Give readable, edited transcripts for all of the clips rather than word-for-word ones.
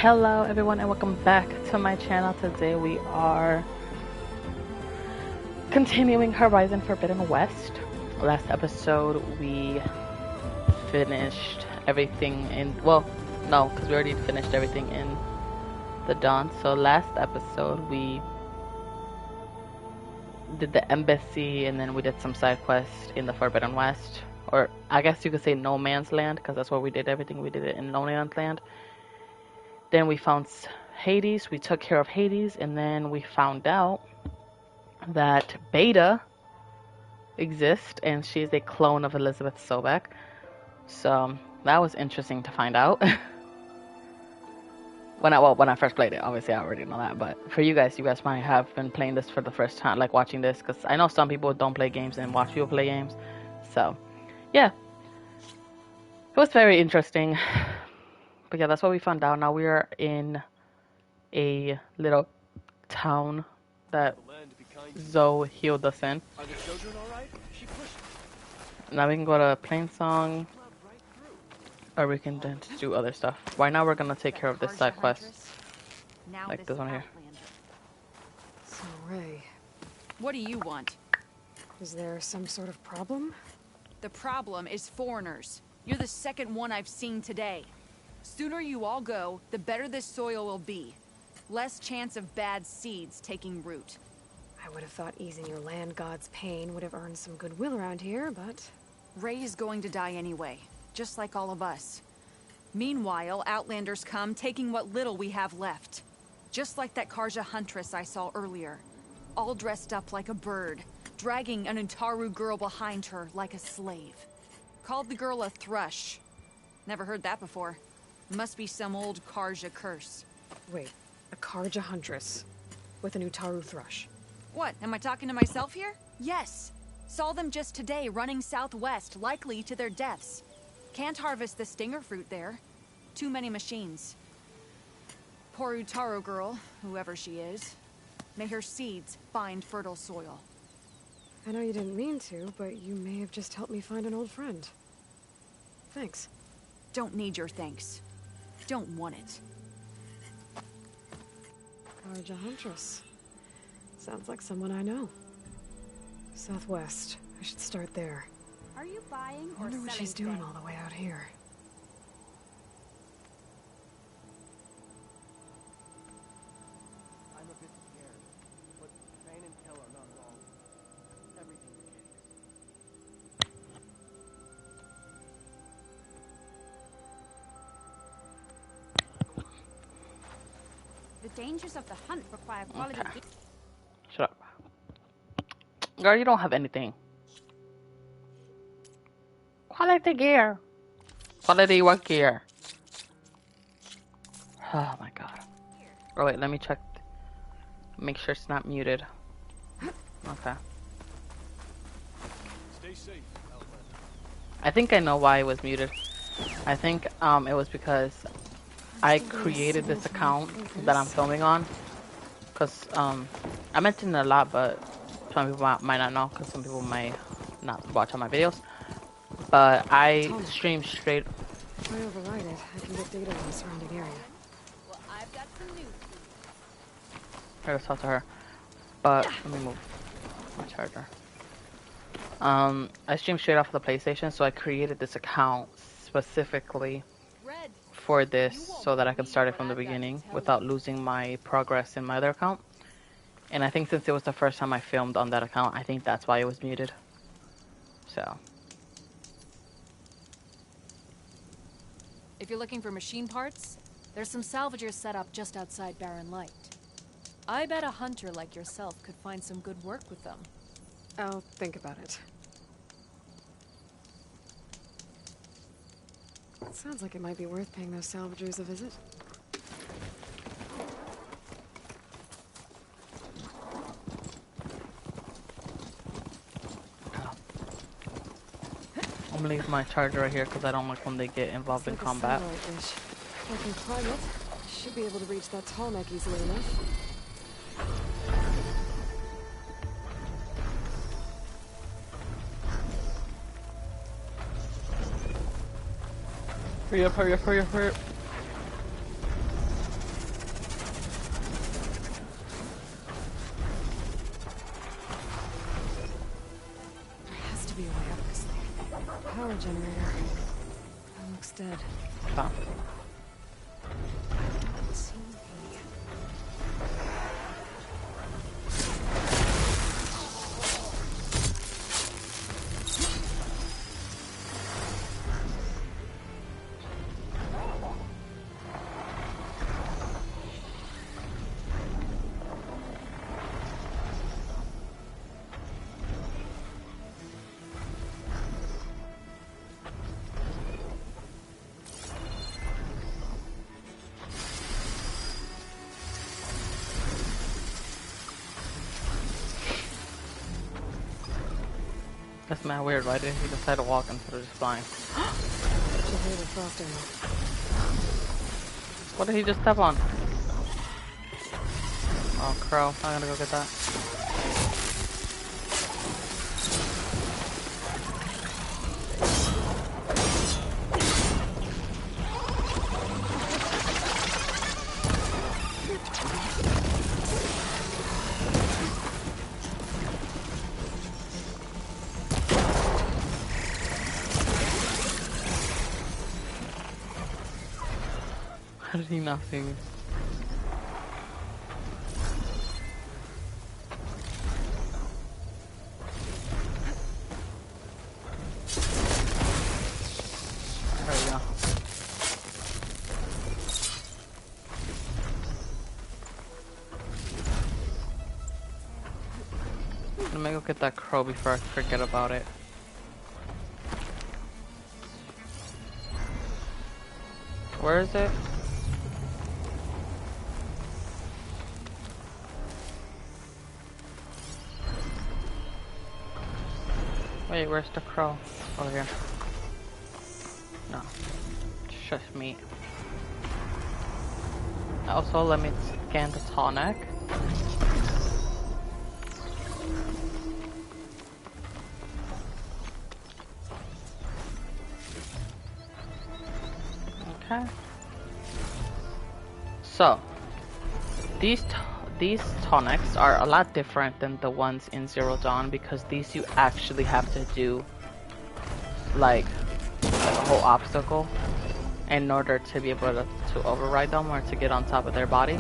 Hello everyone and welcome back to my channel. Today we are continuing Horizon Forbidden West. Last episode we finished everything in, well, no, because we already finished everything in the Dawn. So last episode we did the embassy and then we did some side quests in the Forbidden West. Or I guess you could say No Man's Land, because that's where we did everything. We did it in No Man's Land. Then we found Hades, we took care of Hades, and then we found out that Beta exists, and she's a clone of Elizabeth Sobek. So that was interesting to find out. when I first played it, obviously I already know that, but for you guys might have been playing this for the first time, like watching this, because I know some people don't play games and watch people play games. So yeah, it was very interesting. But yeah, that's what we found out. Now we are in a little town that Zoe healed us in. Now we can go to Plain Song, or we can just do other stuff. Right now we're gonna take care of this side quest, like this one here. So, Ray, what do you want? is there some sort of problem? The problem is foreigners. You're the second one I've seen today. Sooner you all go, the better this soil will be. Less chance of bad seeds taking root. I would have thought easing your land god's pain would have earned some goodwill around here, but... Ray is going to die anyway, just like all of us. Meanwhile, Outlanders come, taking what little we have left. Just like that Karja huntress I saw earlier. All dressed up like a bird, dragging an Utaru girl behind her like a slave. Called the girl a thrush. Never heard that before. Must be some old Karja curse. Wait, a Karja huntress with an Utaru thrush. What, am I talking to myself here? Yes. Saw them just today running southwest, likely to their deaths. Can't harvest the stinger fruit there. Too many machines. Poor Utaru girl, whoever she is. May her seeds find fertile soil. I know you didn't mean to, but you may have just helped me find an old friend. Thanks. Don't need your thanks. Don't want it. Karja huntress. Sounds like someone I know. Southwest. I should start there. Are you buying or Wonder what she's doing things? all the way out here. I'm a bit scared, but Bane and Kel are not wrong. Everything's the case. The dangers of the hunt require quality. Okay. Shut up. Girl, you don't have anything. Quality gear. Quality work gear. Oh my god. Oh wait, let me check. Make sure it's not muted. Okay. Stay safe, I think I know why it was muted. I think it was because I created this account that I'm filming on. Cause I mentioned it a lot, but some people might not know, cause some people might not watch all my videos. But I stream straight. If I override it, I can get data on the surrounding area. Well, I've got some news. Let's talk to her. But let me move my charger. I stream straight off of the PlayStation, so I created this account specifically Red, for this so that I could start it from the beginning without losing my progress in my other account. And I think since it was the first time I filmed on that account, I think that's why it was muted. So. If you're looking for machine parts, there's some salvagers set up just outside Barren Light. I bet a hunter like yourself could find some good work with them. I'll think about it. Sounds like it might be worth paying those salvagers a visit. I'm gonna leave my charger right here because I don't like when they get involved in It's like a combat. satellite dish. I can climb it. Should be able to reach that tall neck easily enough. Hurry up, hurry up, hurry up, hurry up. power generator. It looks dead. Oh. That's mad weird. Why didn't he decide to walk instead of just flying? What did he just step on? Oh, crow. I'm gonna go get that. How did he not see me? There we go. Let me go get that crow before I forget about it. Where is it? Wait, where's the crow? Over here. No. Shush me. Also, let me scan the tonic. Okay. So, these tonics are a lot different than the ones in Zero Dawn because these you actually have to do like a whole obstacle in order to be able to override them or to get on top of their body.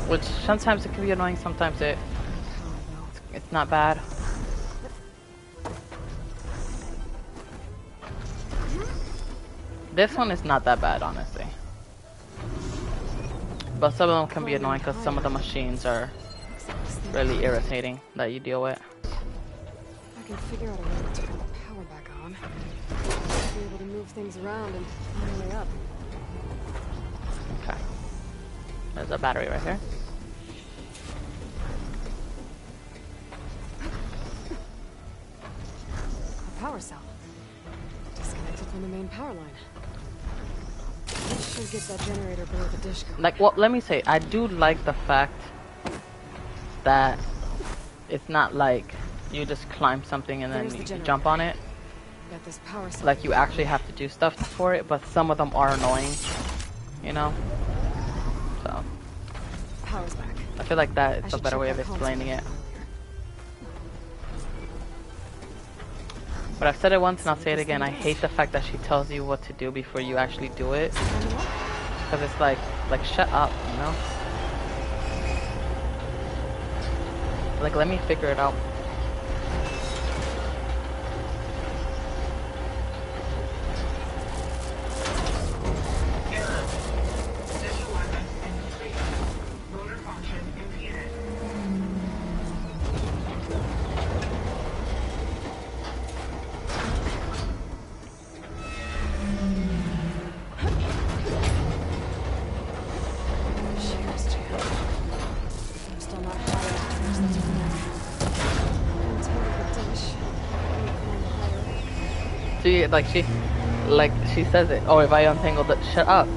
Which sometimes it can be annoying, sometimes it's not bad. This one is not that bad, honestly. But some of them can be annoying because some of the machines are really irritating that you deal with. I can figure out a way to turn the power back on. Be able to move things around and find my way up. Okay. There's a battery right here. A power cell. Disconnected from the main power line. This should get that generator below the dish going. Like, well, let me say, I do like the fact that it's not like you just climb something and then you jump on it. Got this power cell. Like, you actually have to do stuff for it, but some of them are annoying, you know? So, Power's back. I feel like that is a better way of explaining it. But I've said it once and I'll say it again, I hate the fact that she tells you what to do before you actually do it. Because it's like, shut up, you know? Like, let me figure it out. She says it. Oh, if I untangled it, shut up.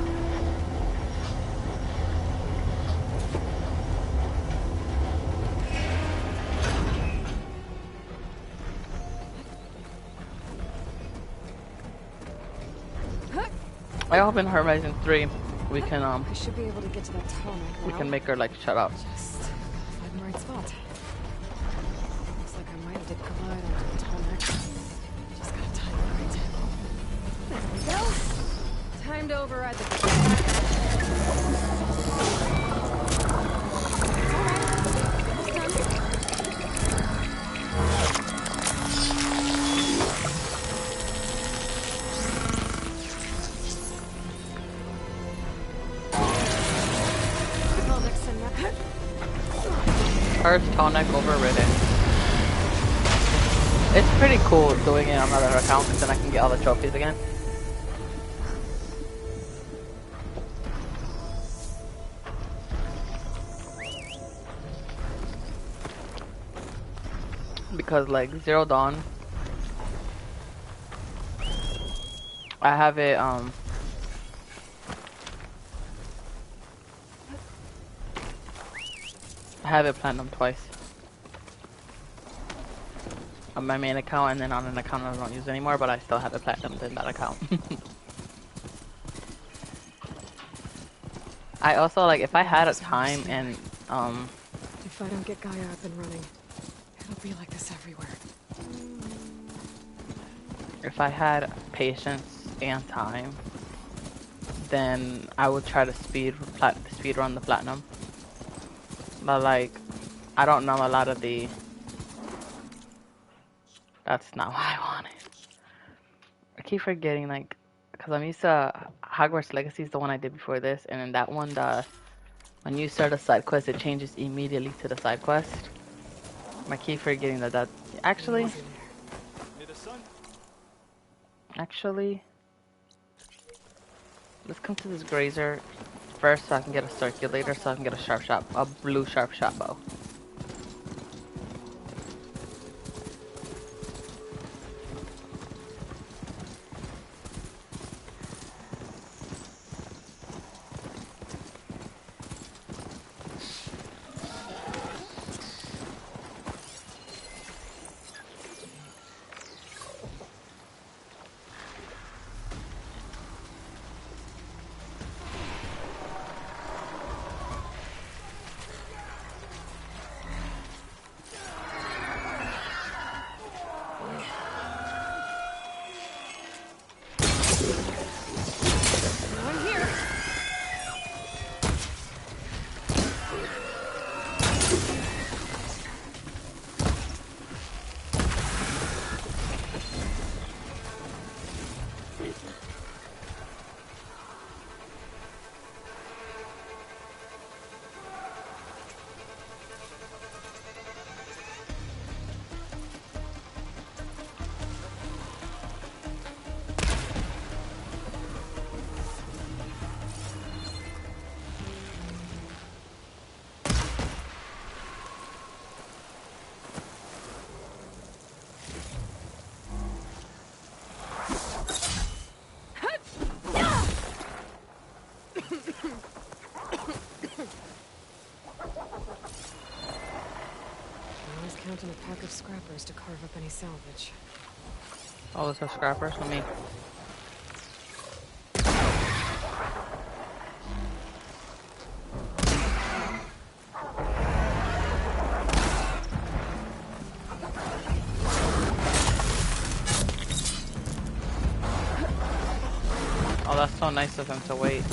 I hope in Horizon 3 we can I should be able to get to that tonic now. we can make her like shut up. Just find the right spot. Looks like I might have to glide onto the tonic. Well, time to override the... First tonic overridden. It's pretty cool doing it on another account because then I can get all the trophies again. Because like Zero Dawn, I have it platinum twice. On my main account and then on an account I don't use anymore, but I still have it platinum in that account. I also like if I had a time and If I don't get Gaia up and running, it'll be like this everywhere. if I had patience and time, then I would try to speed run the platinum. But like, I don't know a lot of the. That's not what I wanted. I keep forgetting like, cause I'm used to Hogwarts Legacy is the one I did before this, and in that one, when you start a side quest, it changes immediately to the side quest. I keep forgetting that actually. Actually, let's come to this grazer first so I can get a circulator so I can get a blue sharp shot bow. Counting a pack of scrappers to carve up any salvage. Oh, those are scrappers for me. Oh, that's so nice of him to wait.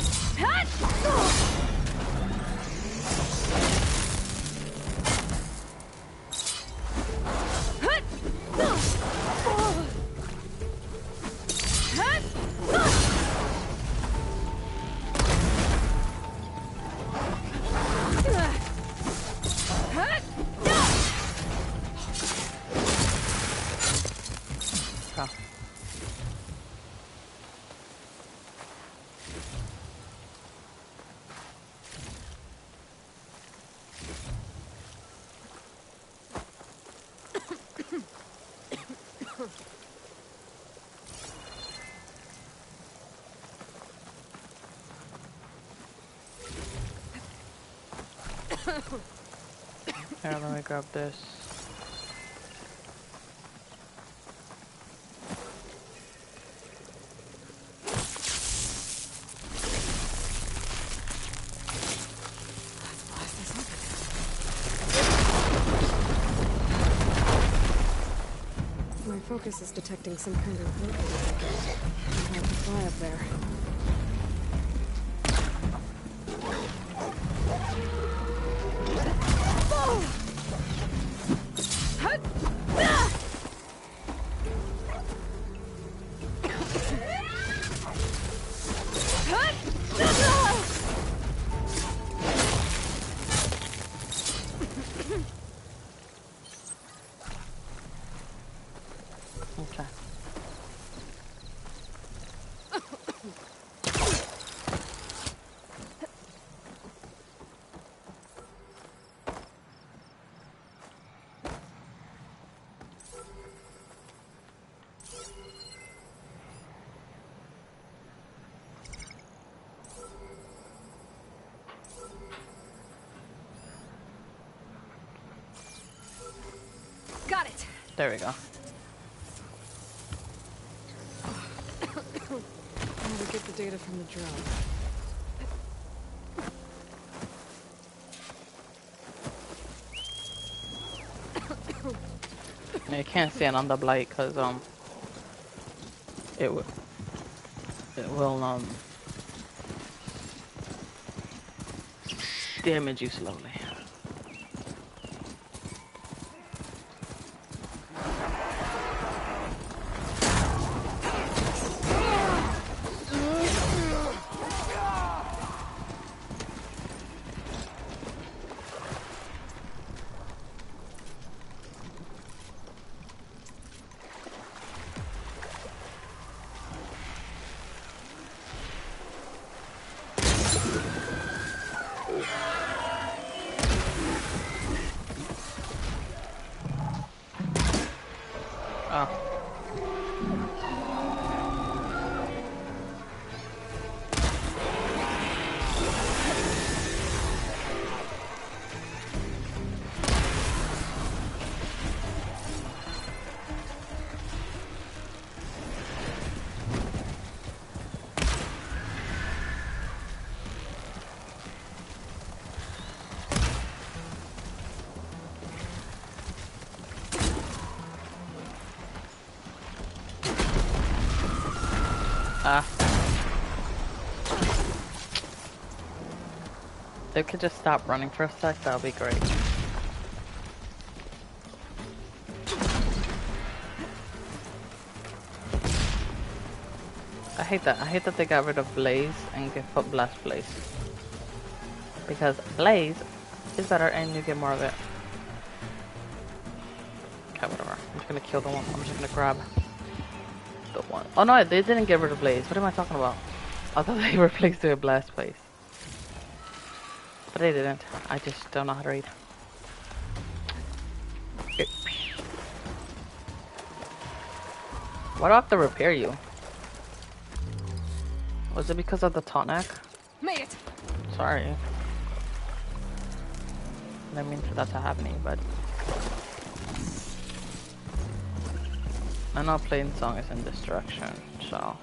Here, let me grab this. My focus is detecting some kind of local effect. Fly up there. Okay. Got it. There we go. Now we get the data from the drone. You can't stand on the blight because it will damage you slowly. Oh. Ah. They could just stop running for a sec, that would be great. I hate that. I hate that they got rid of Blaze and put Blast Blaze. Because Blaze is better and you get more of it. Okay, whatever. I'm just gonna kill the one. I'm just gonna grab the one. Oh no, they didn't get rid of Blaze. What am I talking about? I thought they replaced it with Blast Blaze. But they didn't. I just don't know how to read. Why do I have to repair you? Was it because of the tonic? Made it. Sorry. I didn't mean for that to happen to you, but I know playing song is in destruction, so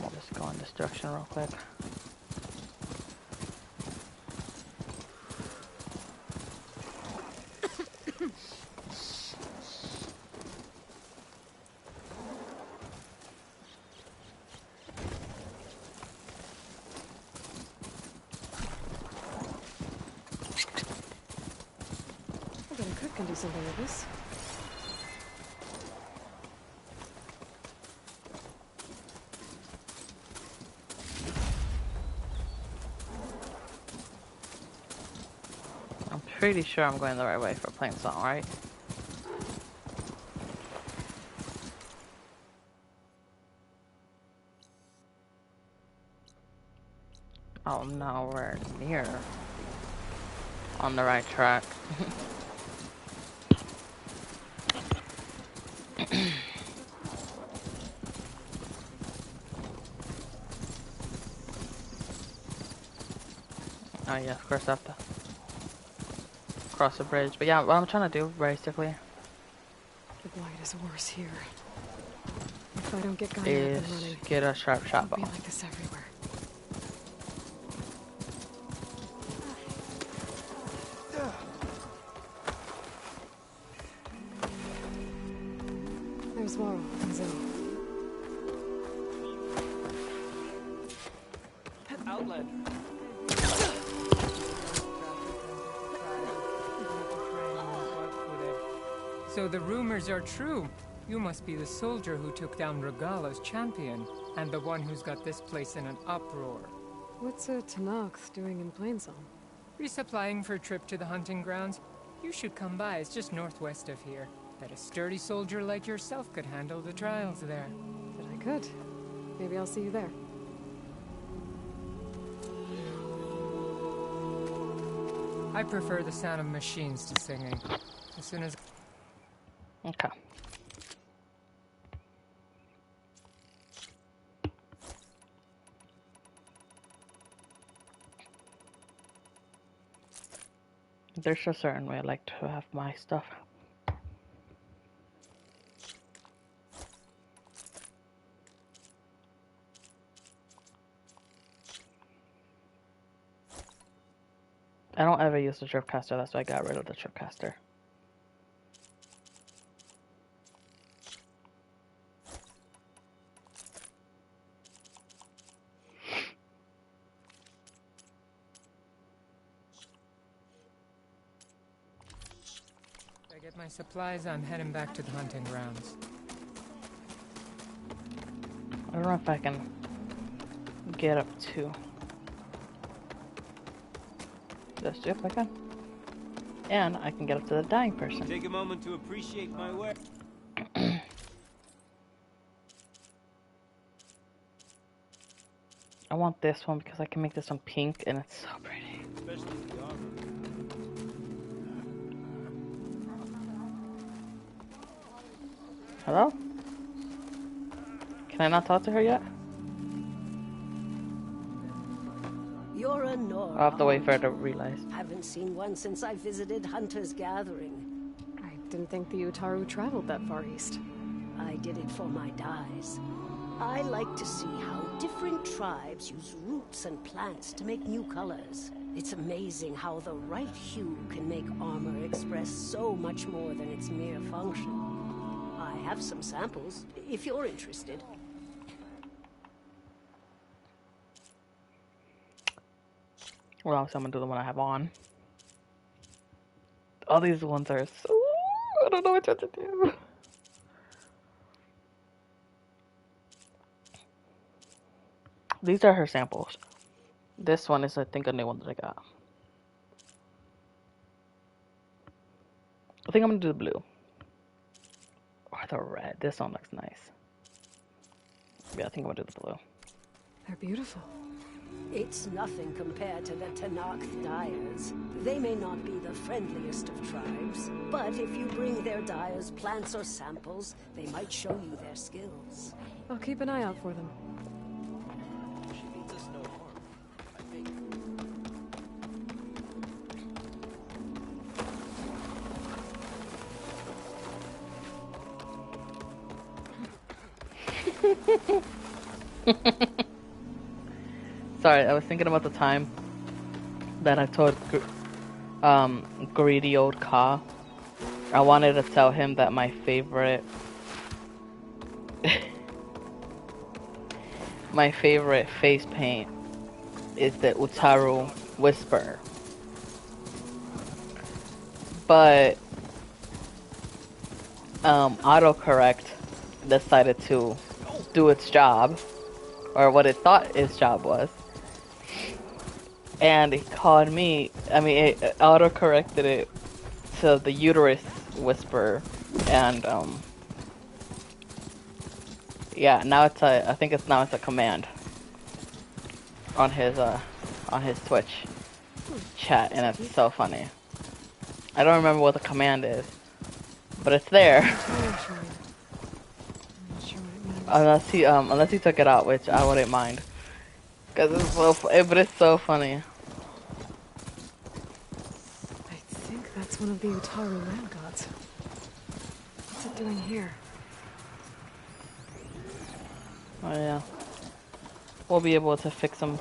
we'll just go in destruction real quick. I bet a cook can do something with this. I'm pretty sure I'm going the right way for playing song, right? Oh no, we're near on the right track. Oh yeah, of course I have to cross the bridge. But yeah, what I'm trying to do, basically, The blight is worse here. If I don't get Gaia up is and running, get a sharp shot it'll be bow. like this everywhere. Swirl and Zoe. Outlander. So the rumors are true. You must be the soldier who took down Regala's champion, and the one who's got this place in an uproar. What's a Tanakh doing in Plainsong? Resupplying for a trip to the hunting grounds? You should come by, it's just northwest of here. Bet a sturdy soldier like yourself could handle the trials there. But I could. Maybe I'll see you there. I prefer the sound of machines to singing. As soon as... Okay. There's a certain way I like to have my stuff. I don't ever use the tripcaster, that's why I got rid of the tripcaster. I get my supplies, I'm heading back to the hunting grounds. I don't know if I can get up to this. Yep, I can. And I can get up to the dying person. Take a moment to appreciate my work. I want this one because I can make this one pink and it's so pretty. Especially the armor. Hello? Can I not talk to her yet? You're a Nora. I'll have to wait for her to realize. Haven't seen one since I visited Hunter's Gathering. I didn't think the Utaru traveled that far east. I did it for my dyes. I like to see how different tribes use roots and plants to make new colors. It's amazing how the right hue can make armor express so much more than its mere function. I have some samples, if you're interested. Well, obviously I'm gonna do the one I have on. All these ones are so... I don't know which one to do. These are her samples. This one is, I think, a new one that I got. I think I'm gonna do the blue. Or the red. This one looks nice. Yeah, I think I'm gonna do the blue. They're beautiful. It's nothing compared to the Tanakh dyers. They may not be the friendliest of tribes, but if you bring their dyers plants or samples, they might show you their skills. I'll keep an eye out for them. She means us no harm, I think. Sorry, I was thinking about the time that I told greedy old Ka. I wanted to tell him that my favorite my favorite face paint is the Utaru Whisper. But autocorrect decided to do its job, or what it thought its job was. And it called me, it auto-corrected it to the Uterus Whisper, and, yeah, now it's I think it's a command on his Twitch chat, and it's so funny. I don't remember what the command is, but it's there. Unless he took it out, which I wouldn't mind. Cause it's so, but it's so funny. I think that's one of the Utaru land gods. What's it doing here? Oh yeah. We'll be able to fix them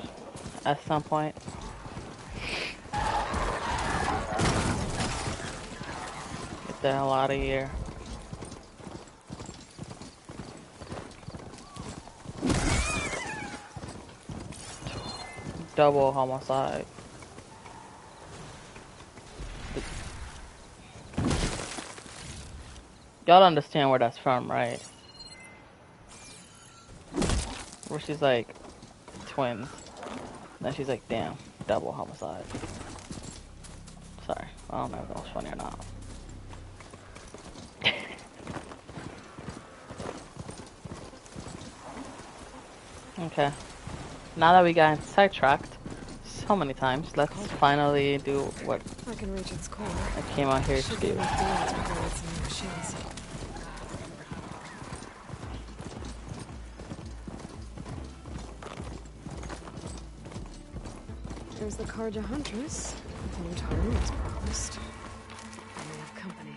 at some point. Get the hell out of here. double homicide. Y'all understand where that's from, right? Where she's like, twins. Then she's like, damn, double homicide. Sorry, I don't know if that was funny or not. Okay. Now that we got sidetracked so many times, let's finally do what I can reach its core. I came out here to Should be do. enough daylight to create some new machines. There's the Karja Huntress, with whom Taru was promised. And they have company.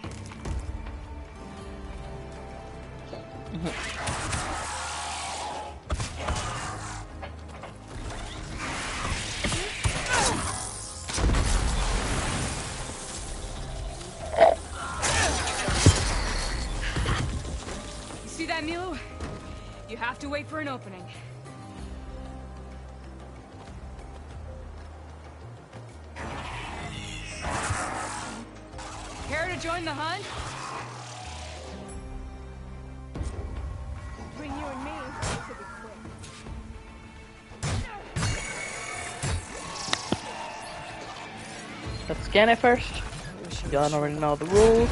You see that, Milu? You have to wait for an opening. Care to join the hunt? Between you and me, this will be quick. Let's scan it first. Y'all already know the rules.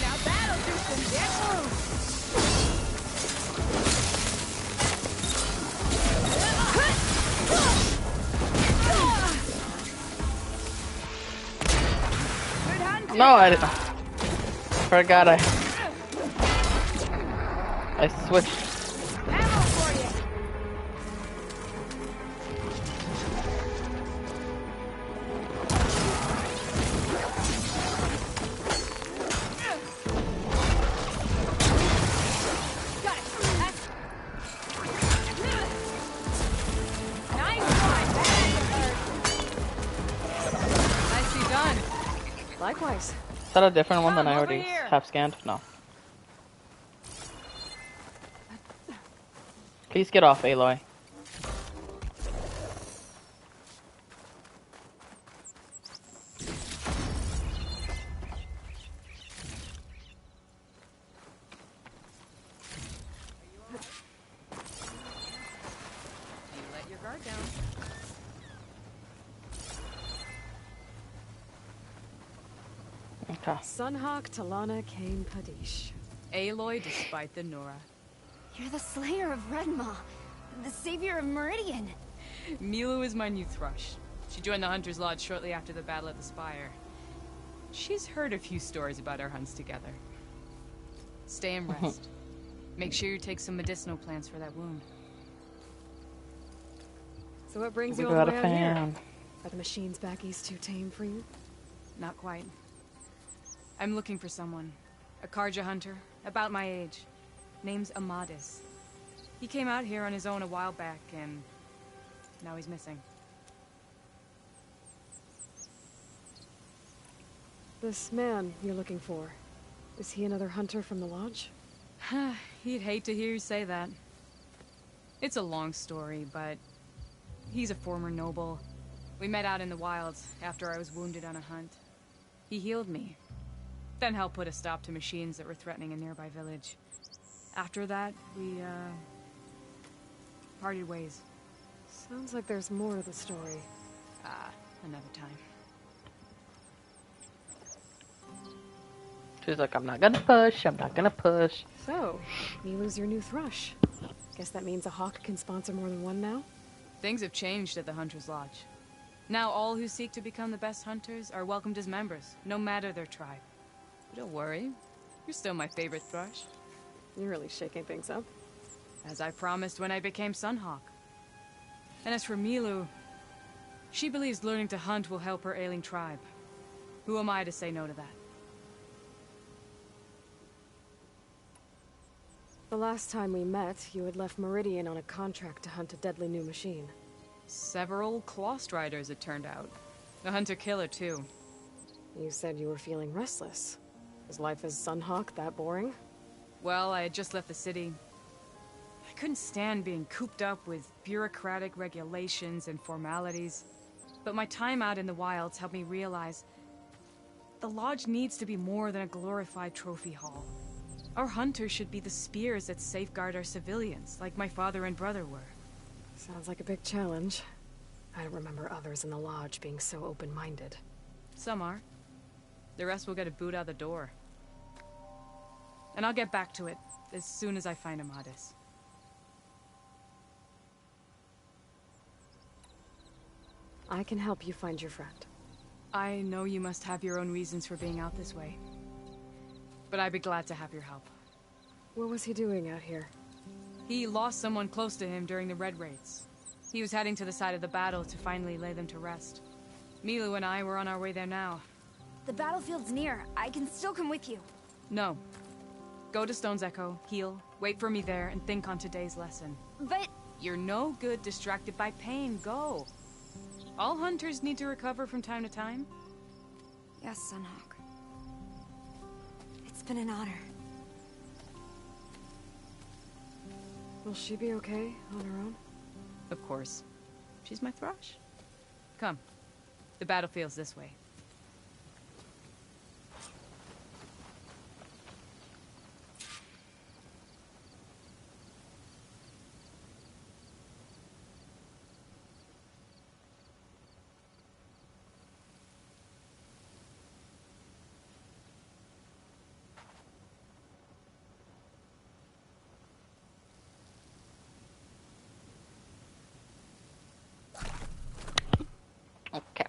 Now that'll do some damage. No, I forgot I switched. Ammo for you. Got it. Nice one. Nicely done. Likewise. Is that a different one than I Come over already here. have scanned? No. Please get off, Aloy. You let your guard down. Okay. Sunhawk Talana Kane Kadish. Aloy despite the Nora. You're the slayer of Redmaw, the savior of Meridian. Milu is my new thrush. She joined the Hunter's Lodge shortly after the Battle of the Spire. She's heard a few stories about our hunts together. Stay and rest. Make sure you take some medicinal plants for that wound. So what brings We you all got the a way out here? fan. Are the machines back east too tame for you? Not quite. I'm looking for someone. A Karja hunter, about my age. Name's Amadis. He came out here on his own a while back, and now he's missing. This man you're looking for, is he another hunter from the lodge? He'd hate to hear you say that. It's a long story, but he's a former noble. We met out in the wilds after I was wounded on a hunt. He healed me, then helped put a stop to machines that were threatening a nearby village. After that, we, parted ways. Sounds like there's more to the story. Another time. She's like, I'm not gonna push, I'm not gonna push. So, Milu's your new thrush. Guess that means a hawk can sponsor more than one now? Things have changed at the Hunter's Lodge. Now all who seek to become the best hunters are welcomed as members, no matter their tribe. But don't worry, you're still my favorite thrush. You're really shaking things up. As I promised when I became Sunhawk. And as for Milu, she believes learning to hunt will help her ailing tribe. Who am I to say no to that? The last time we met, you had left Meridian on a contract to hunt a deadly new machine. Several Clost Riders, it turned out. A hunter-killer, too. You said you were feeling restless. Was life as Sunhawk that boring? Well, I had just left the city. I couldn't stand being cooped up with bureaucratic regulations and formalities. But my time out in the wilds helped me realize the Lodge needs to be more than a glorified trophy hall. Our hunters should be the spears that safeguard our civilians, like my father and brother were. Sounds like a big challenge. I don't remember others in the Lodge being so open-minded. Some are. The rest will get a boot out the door. And I'll get back to it as soon as I find Amadis. I can help you find your friend. I know you must have your own reasons for being out this way. But I'd be glad to have your help. What was he doing out here? He lost someone close to him during the Red Raids. He was heading to the side of the battle to finally lay them to rest. Milu and I were on our way there now. The battlefield's near. I can still come with you. No. Go to Stone's Echo, heal, wait for me there, and think on today's lesson. But... You're no good distracted by pain. Go. All hunters need to recover from time to time. Yes, Sunhawk. It's been an honor. Will she be okay on her own? Of course. She's my thrush. Come. The battlefield's this way. Okay,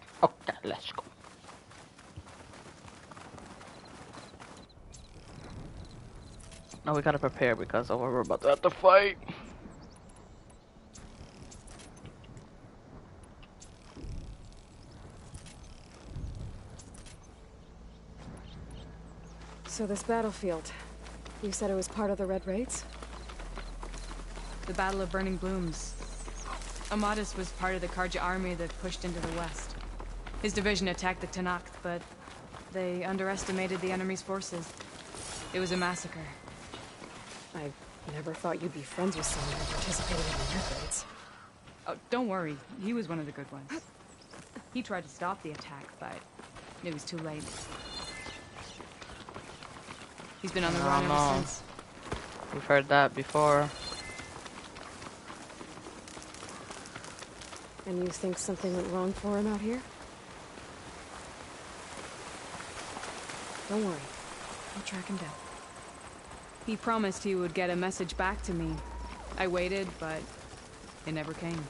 let's go. Now we gotta prepare because of what we're about to have to fight. So this battlefield, you said it was part of the Red Raids? The Battle of Burning Blooms. Amadis was part of the Karja army that pushed into the west. His division attacked the Tenakth, but they underestimated the enemy's forces. It was a massacre. I never thought you'd be friends with someone who participated in the Red Raids. Oh, don't worry. He was one of the good ones. He tried to stop the attack, but it was too late. He's been on the run ever since. We've heard that before. And you think something went wrong for him out here? Don't worry. I'll track him down. He promised he would get a message back to me. I waited, but it never came.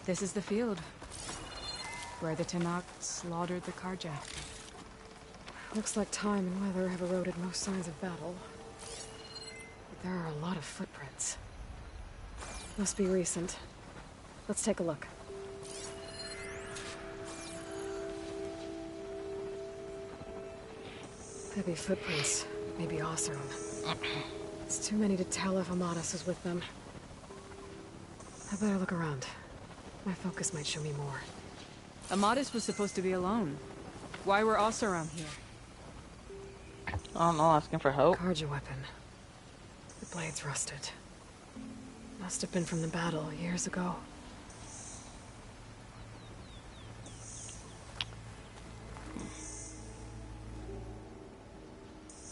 This is the field, where the Tenakth slaughtered the Karja. Looks like time and weather have eroded most signs of battle. But there are a lot of footprints. Must be recent. Let's take a look. Could be footprints, maybe Oseram. It's too many to tell if Amadis is with them. I better look around. My focus might show me more. Amadis was supposed to be alone. Why were Oseram here? I don't know, asking for help. Karja weapon. The blade's rusted. Must have been from the battle years ago.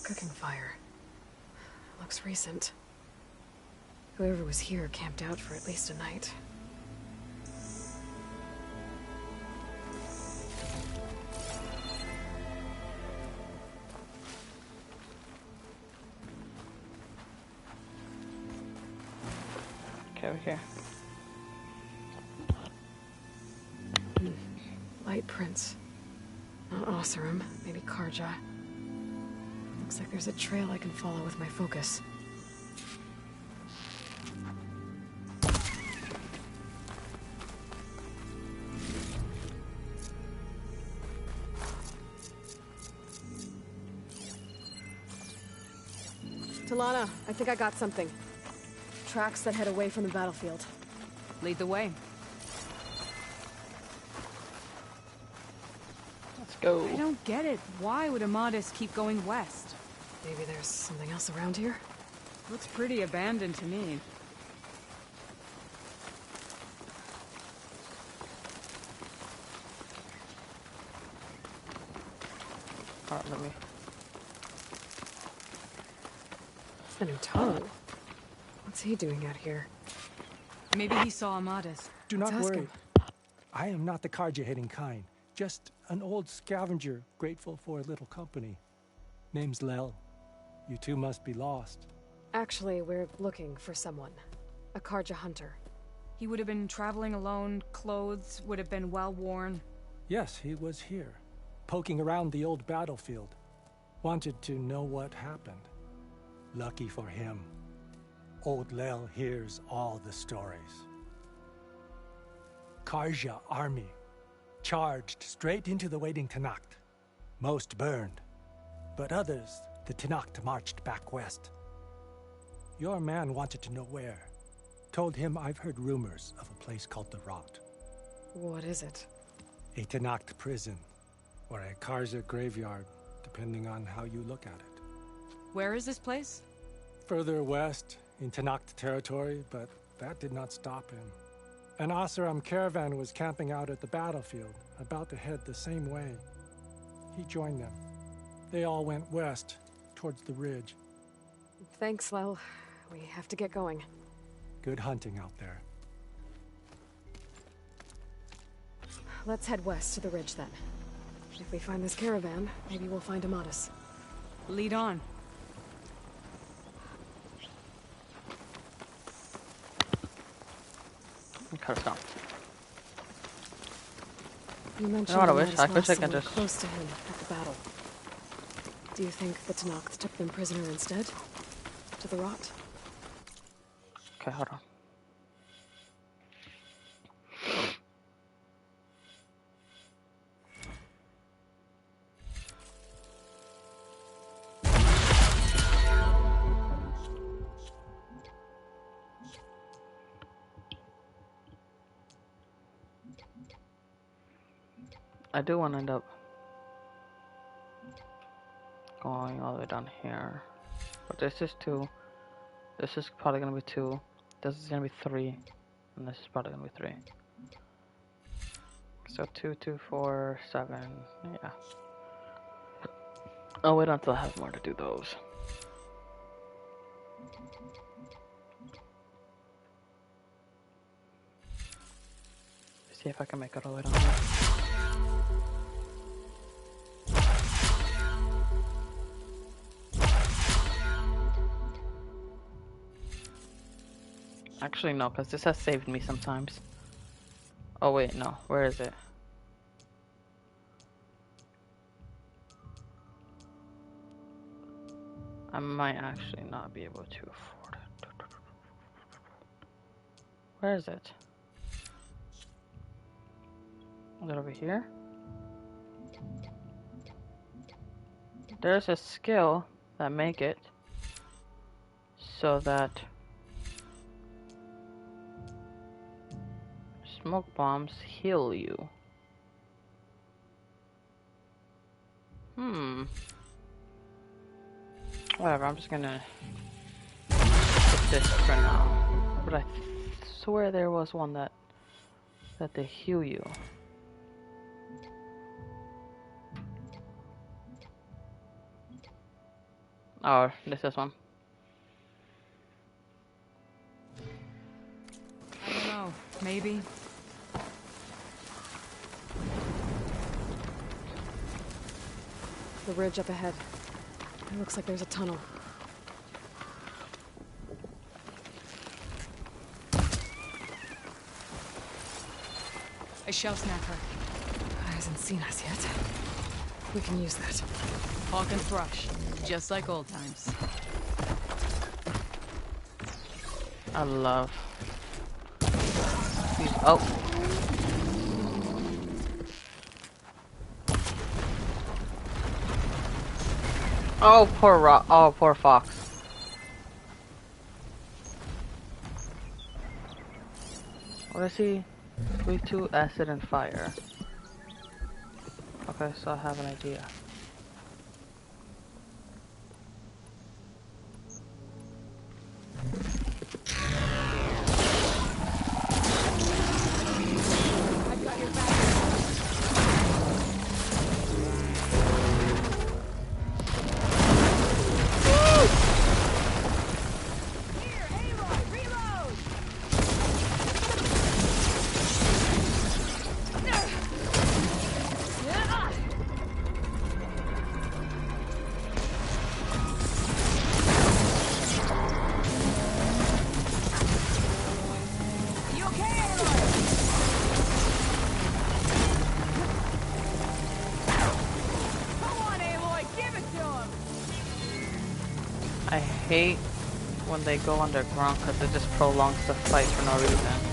Cooking fire. Looks recent. Whoever was here camped out for at least a night. Okay, over here. Light prints. Not Oseram, maybe Karja. Looks like there's a trail I can follow with my focus. Talana, I think I got something. Tracks that head away from the battlefield. Lead the way. Let's go. I don't get it. Why would Amadis keep going west? Maybe there's something else around here? Looks pretty abandoned to me. Alright, let me. Taro. What's he doing out here? Maybe he saw Amadis. Do Let's not ask worry. him. I am not the Karja-hating kind. Just an old scavenger, grateful for a little company. Name's Lel. You two must be lost. Actually, we're looking for someone. A Karja hunter. He would have been traveling alone, clothes would have been well worn. Yes, he was here, poking around the old battlefield. Wanted to know what happened. Lucky for him, old Lel hears all the stories. Karja army charged straight into the waiting Tenakth. Most burned, but others, the Tenakth marched back west. Your man wanted to know where. Told him I've heard rumors of a place called the Rot. What is it? A Tenakth prison, or a Karja graveyard, depending on how you look at it. Where is this place? Further west, in Tenakth territory, but that did not stop him. An Oseram caravan was camping out at the battlefield, about to head the same way. He joined them. They all went west, towards the ridge. Thanks, Lel. We have to get going. Good hunting out there. Let's head west to the ridge then. If we find this caravan, maybe we'll find Amadis. Lead on. Okay, let's go. You mentioned You know what I wish? Amadis I wish I lost could someone just- close to him at the battle. Do you think the Tenakth took them prisoner instead? To the Rot? Okay, hold on. I do want to end up going all the way down here, but this is 2. This is probably gonna be 2. This is gonna be 3, and this is probably gonna be 3. So 2, 2, 4, 7. Yeah. I'll wait until I have more to do those. See if I can make it all the way down here. Actually, no, because this has saved me sometimes. Oh, wait, no. Where is it? I might actually not be able to afford it. Where is it? Is it over here? There's a skill that make it so that smoke bombs heal you. Whatever, I'm just gonna skip this for now. But I swear there was one that they heal you. Oh, this is one. I don't know. Maybe. The ridge up ahead. It looks like there's a tunnel. I shall snap her. Hasn't seen us yet. We can use that. Hawk and thrush. Just like old times. I love these. Oh. Oh, poor fox. What is he? 3-2 acid and fire. Okay, so I have an idea. I hate when they go underground because it just prolongs the fight for no reason.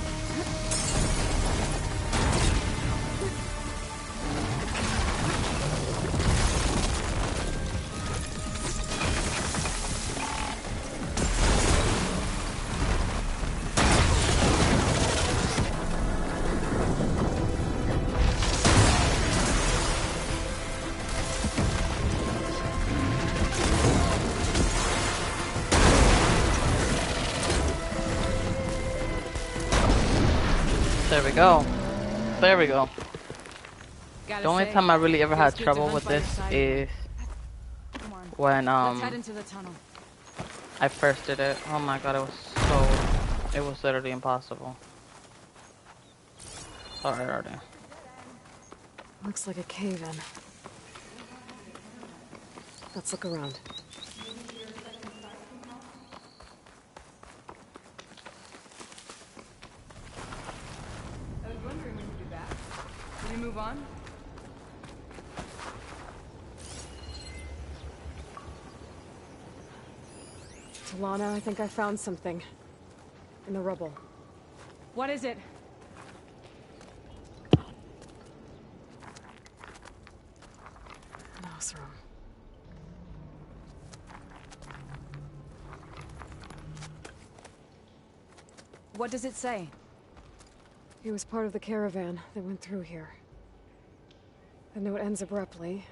There we go. There we go. The only time I really ever had trouble with this is when Let's head into the tunnel. I first did it. Oh my god, it was literally impossible. Sorry, already. Looks like a cave-in. Let's look around. I was wondering when you'd be back. Did we move on? Talana, I think I found something. In the rubble. What is it? An Osram. What does it say? He was part of the caravan that went through here. The note ends abruptly,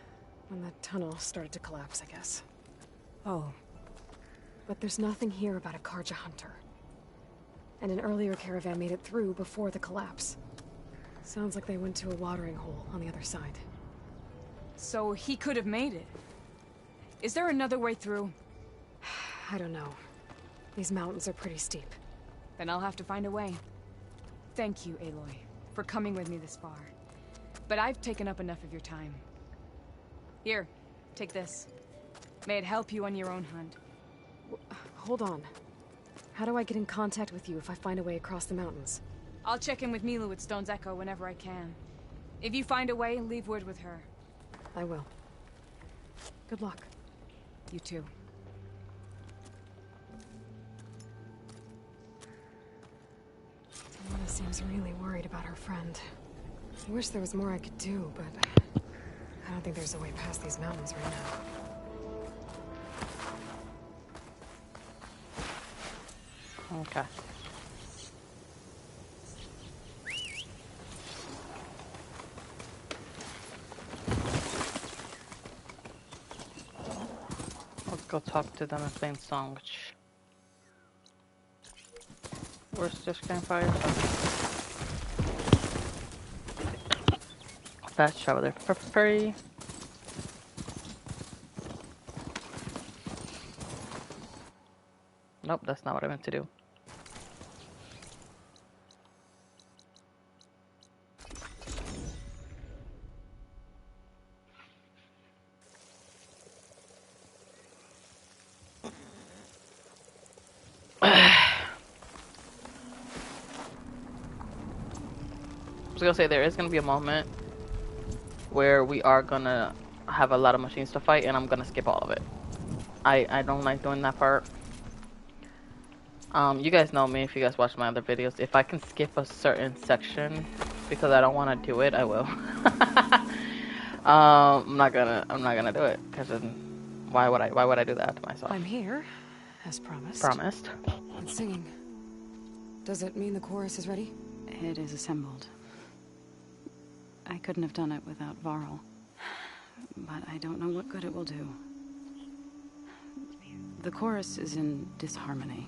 when the tunnel started to collapse, I guess. Oh. But there's nothing here about a Karja hunter. And an earlier caravan made it through before the collapse. Sounds like they went to a watering hole on the other side. So he could have made it. Is there another way through? I don't know. These mountains are pretty steep. Then I'll have to find a way. Thank you, Aloy, for coming with me this far. But I've taken up enough of your time. Here, take this. May it help you on your own hunt. Hold on. How do I get in contact with you if I find a way across the mountains? I'll check in with Milu at Stone's Echo whenever I can. If you find a way, leave word with her. I will. Good luck. You too. Talana seems really worried about her friend. I wish there was more I could do, but I don't think there's a way past these mountains right now. Okay. Let's go talk to them in plain sandwich. Where's this campfire? Fast travel there for free. Nope, that's not what I meant to do. I was gonna say there is gonna be a moment where we are gonna have a lot of machines to fight, and I'm gonna skip all of it. I don't like doing that part. You guys know me if you guys watch my other videos. If I can skip a certain section because I don't want to do it, I will. I'm not gonna do it because then why would I do that to myself? I'm here, as promised. Promised. And singing. Does it mean the chorus is ready? It is assembled. I couldn't have done it without Varl. But I don't know what good it will do. The chorus is in disharmony.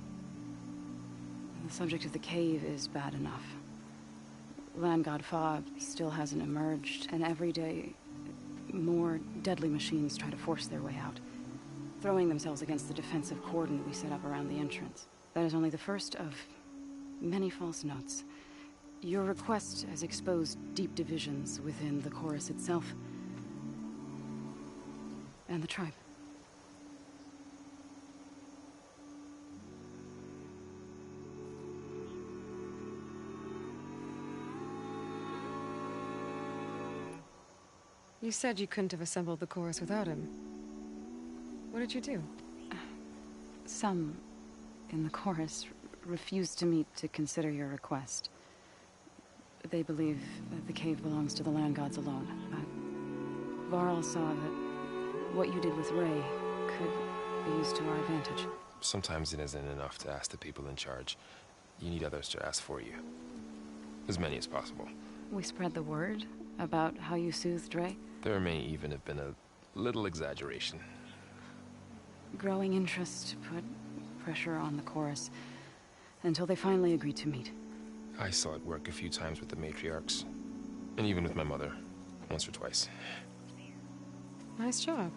The subject of the cave is bad enough. Land God Fob still hasn't emerged, and every day more deadly machines try to force their way out, throwing themselves against the defensive cordon we set up around the entrance. That is only the first of many false notes. Your request has exposed deep divisions within the chorus itself and the tribe. You said you couldn't have assembled the chorus without him. What did you do? Some in the chorus refused to meet to consider your request. They believe that the cave belongs to the land gods alone. But Varl saw that what you did with Ray could be used to our advantage. Sometimes it isn't enough to ask the people in charge. You need others to ask for you. As many as possible. We spread the word about how you soothed Ray. There may even have been a little exaggeration. Growing interest put pressure on the chorus until they finally agreed to meet. I saw it work a few times with the matriarchs. And even with my mother. Once or twice. Nice job.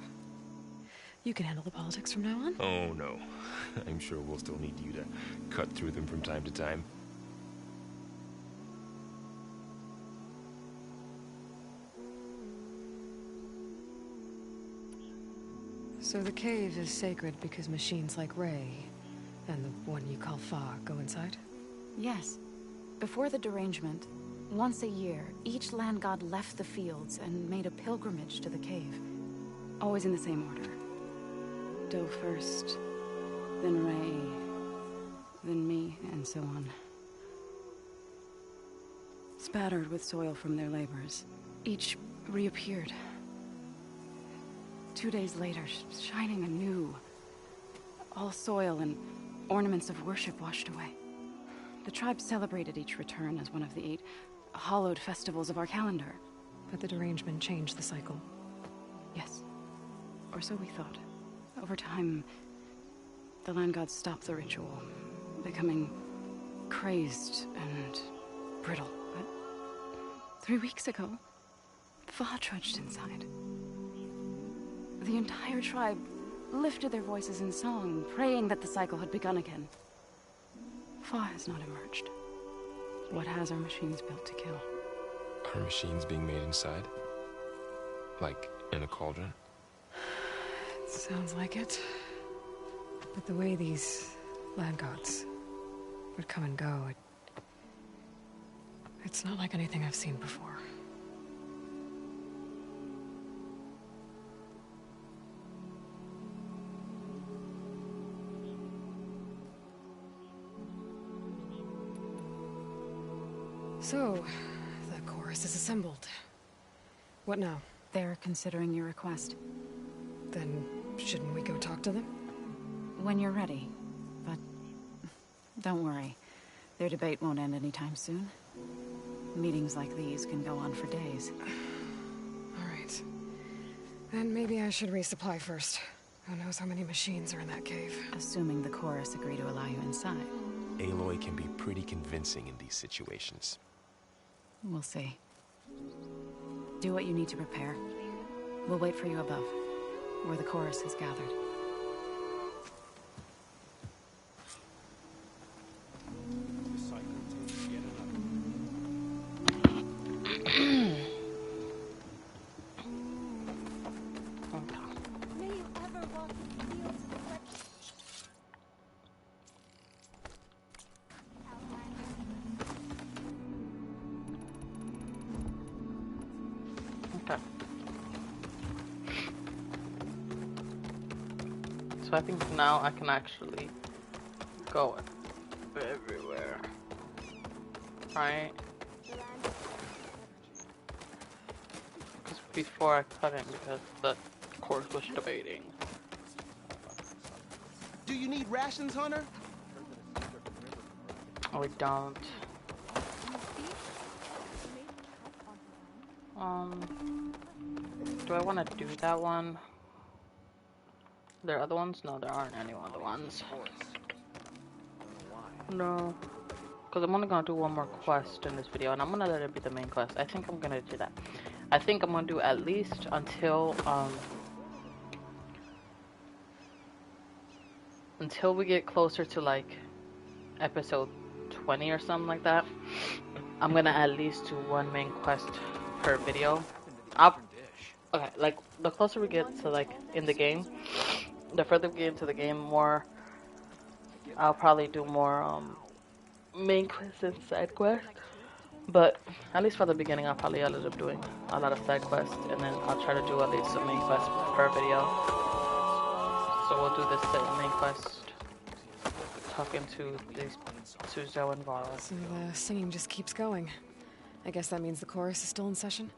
You can handle the politics from now on? Oh, no. I'm sure we'll still need you to cut through them from time to time. So the cave is sacred because machines like Ray and the one you call Fa go inside? Yes. Before the derangement, once a year, each land god left the fields and made a pilgrimage to the cave. Always in the same order. Do first, then Ray, then me, and so on. Spattered with soil from their labors, each reappeared. 2 days later, shining anew. All soil and ornaments of worship washed away. The tribe celebrated each return as one of the 8 hallowed festivals of our calendar. But the derangement changed the cycle. Yes. Or so we thought. Over time, the land gods stopped the ritual, becoming crazed and brittle. But 3 weeks ago, Fa trudged inside. The entire tribe lifted their voices in song, praying that the cycle had begun again. Fa has not emerged. What has our machines built to kill? Are machines being made inside? Like in a cauldron? Sounds like it. But the way these land gods would come and go, it's not like anything I've seen before. So, the chorus is assembled. What now? They're considering your request. Then, shouldn't we go talk to them? When you're ready. But don't worry. Their debate won't end anytime soon. Meetings like these can go on for days. All right. Then maybe I should resupply first. Who knows how many machines are in that cave? Assuming the chorus agree to allow you inside. Aloy can be pretty convincing in these situations. We'll see. Do what you need to prepare. We'll wait for you above, where the chorus is gathered. Okay. So I think now I can actually go everywhere. Right? Because before I couldn't because the course was debating. Do you need rations, Hunter? Oh, we don't. Do I want to do that one? There are other ones? No, there aren't any other ones. No. Because I'm only going to do one more quest in this video, and I'm going to let it be the main quest. I think I'm going to do that. I think I'm going to do at least until we get closer to, like, episode 20 or something like that. I'm going to at least do one main quest per video. Okay, like, the closer we get to, like, in the game, the further we get into the game, more, I'll probably do more, main quests and side quests. But, at least for the beginning, I'll probably end up doing a lot of side quests, and then I'll try to do at least a main quest per video. So we'll do this main quest, talking to these Suzo and Vara. So the singing just keeps going. I guess that means the chorus is still in session?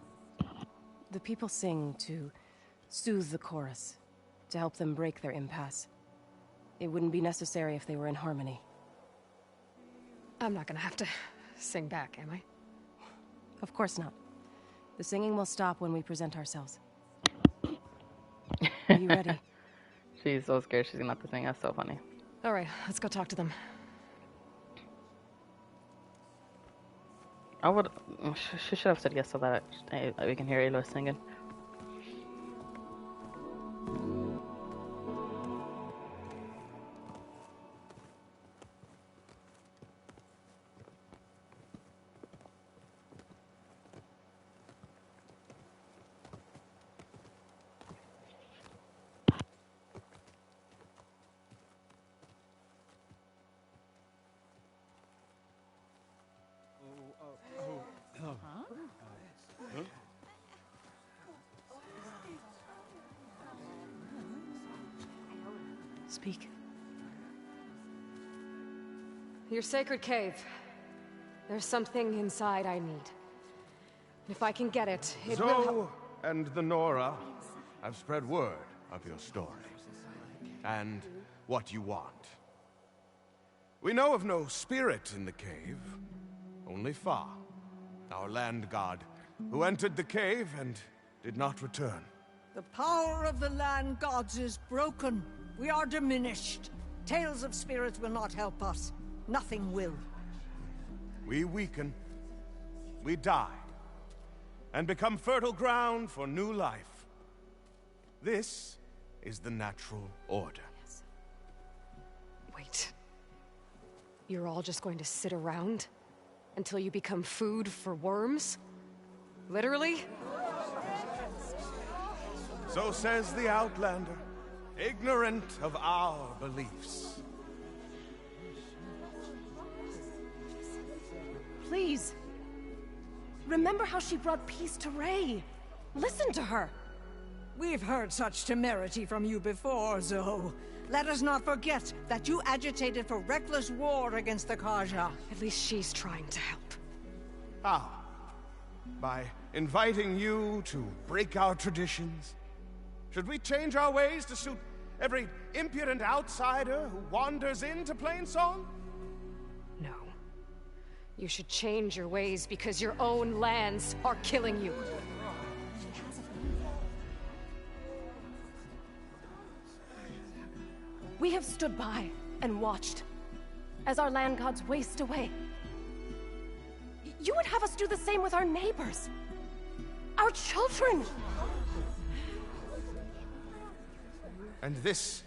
The people sing to soothe the chorus, to help them break their impasse. It wouldn't be necessary if they were in harmony. I'm not gonna have to sing back, am I? Of course not. The singing will stop when we present ourselves. Are you ready? She's so scared she's gonna have to sing. That's so funny. Alright, let's go talk to them. She should have said yes so that we can hear Aloy singing. Speak. Your sacred cave. There's something inside I need. If I can get it, it will help. And the Nora have spread word of your story. And what you want. We know of no spirit in the cave. Only Fa, our land god, who entered the cave and did not return. The power of the land gods is broken. We are diminished. Tales of spirits will not help us. Nothing will. We weaken. We die. And become fertile ground for new life. This is the natural order. Yes. Wait. You're all just going to sit around? Until you become food for worms? Literally? So says the Outlander, ignorant of our beliefs. Please. Remember how she brought peace to Ray. Listen to her. We've heard such temerity from you before, Zoe. Let us not forget that you agitated for reckless war against the Karja. At least she's trying to help. How? By inviting you to break our traditions? Should we change our ways to suit every impudent outsider who wanders into Plainsong? No. You should change your ways because your own lands are killing you. We have stood by and watched as our land gods waste away. You would have us do the same with our neighbors, our children. And this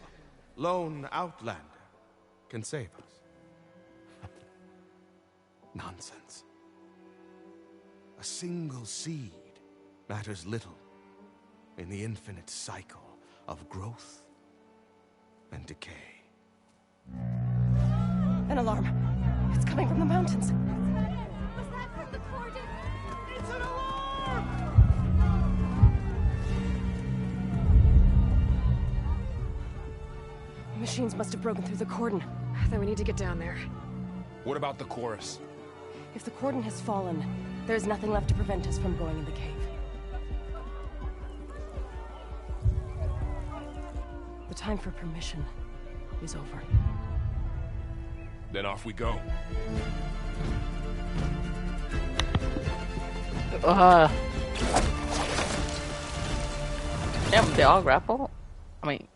lone outlander can save us. Nonsense. A single seed matters little in the infinite cycle of growth and decay. An alarm. It's coming from the mountains. Was that what the core did? It's an alarm! Machines must have broken through the cordon. Then we need to get down there. What about the chorus? If the cordon has fallen, there's nothing left to prevent us from going in the cave. The time for permission is over. Then off we go. Damn, they all grapple? I mean,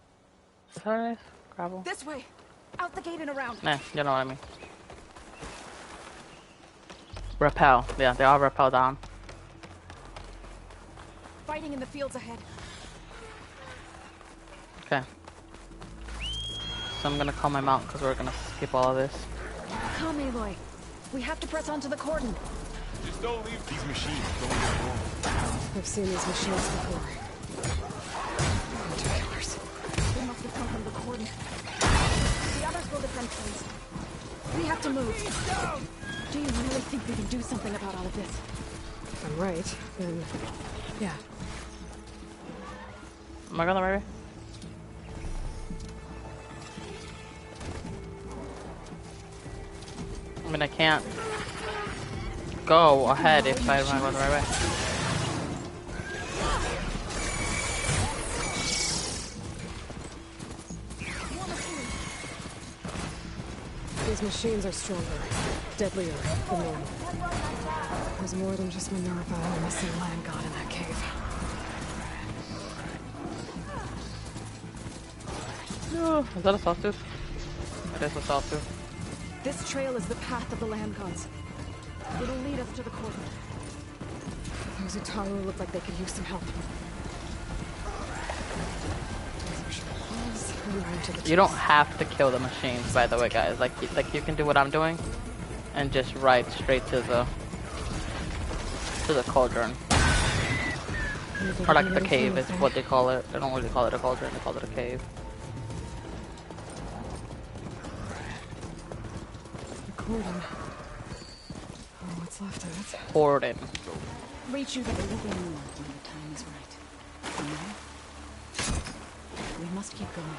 is that nice? Grapple? This way! Out the gate and around! Nah, you know what I mean. Rappel. Yeah, they all rappel down. Fighting in the fields ahead. Okay. So I'm gonna call my mount because we're gonna skip all of this. Come, Aloy. We have to press onto the cordon. Just don't leave these machines. Don't get wrong. I've seen these machines before. Killers. They must have come from the cordon. The others will defend things. We have to move. Do you really think we can do something about all of this? If I'm right, then yeah. Am I going the right way? I mean, I can't go ahead if I'm not going the right way. These machines are stronger, deadlier than normal. There's more than just Minerva and a missing land god in that cave. Oh, is that a sawtooth? It is a sawtooth. This trail is the path of the land gods. It'll lead us to the cordon. Those Utaru look like they could use some help. You don't have to kill the machines, by the way, guys. Like you can do what I'm doing, and just ride straight to the cauldron, or like the cave is what they call it. They don't really call it a cauldron; they call it a cave. The cordon. Oh, what's left of it? Cordon. Reach you there will be more when the time is right. We must keep going.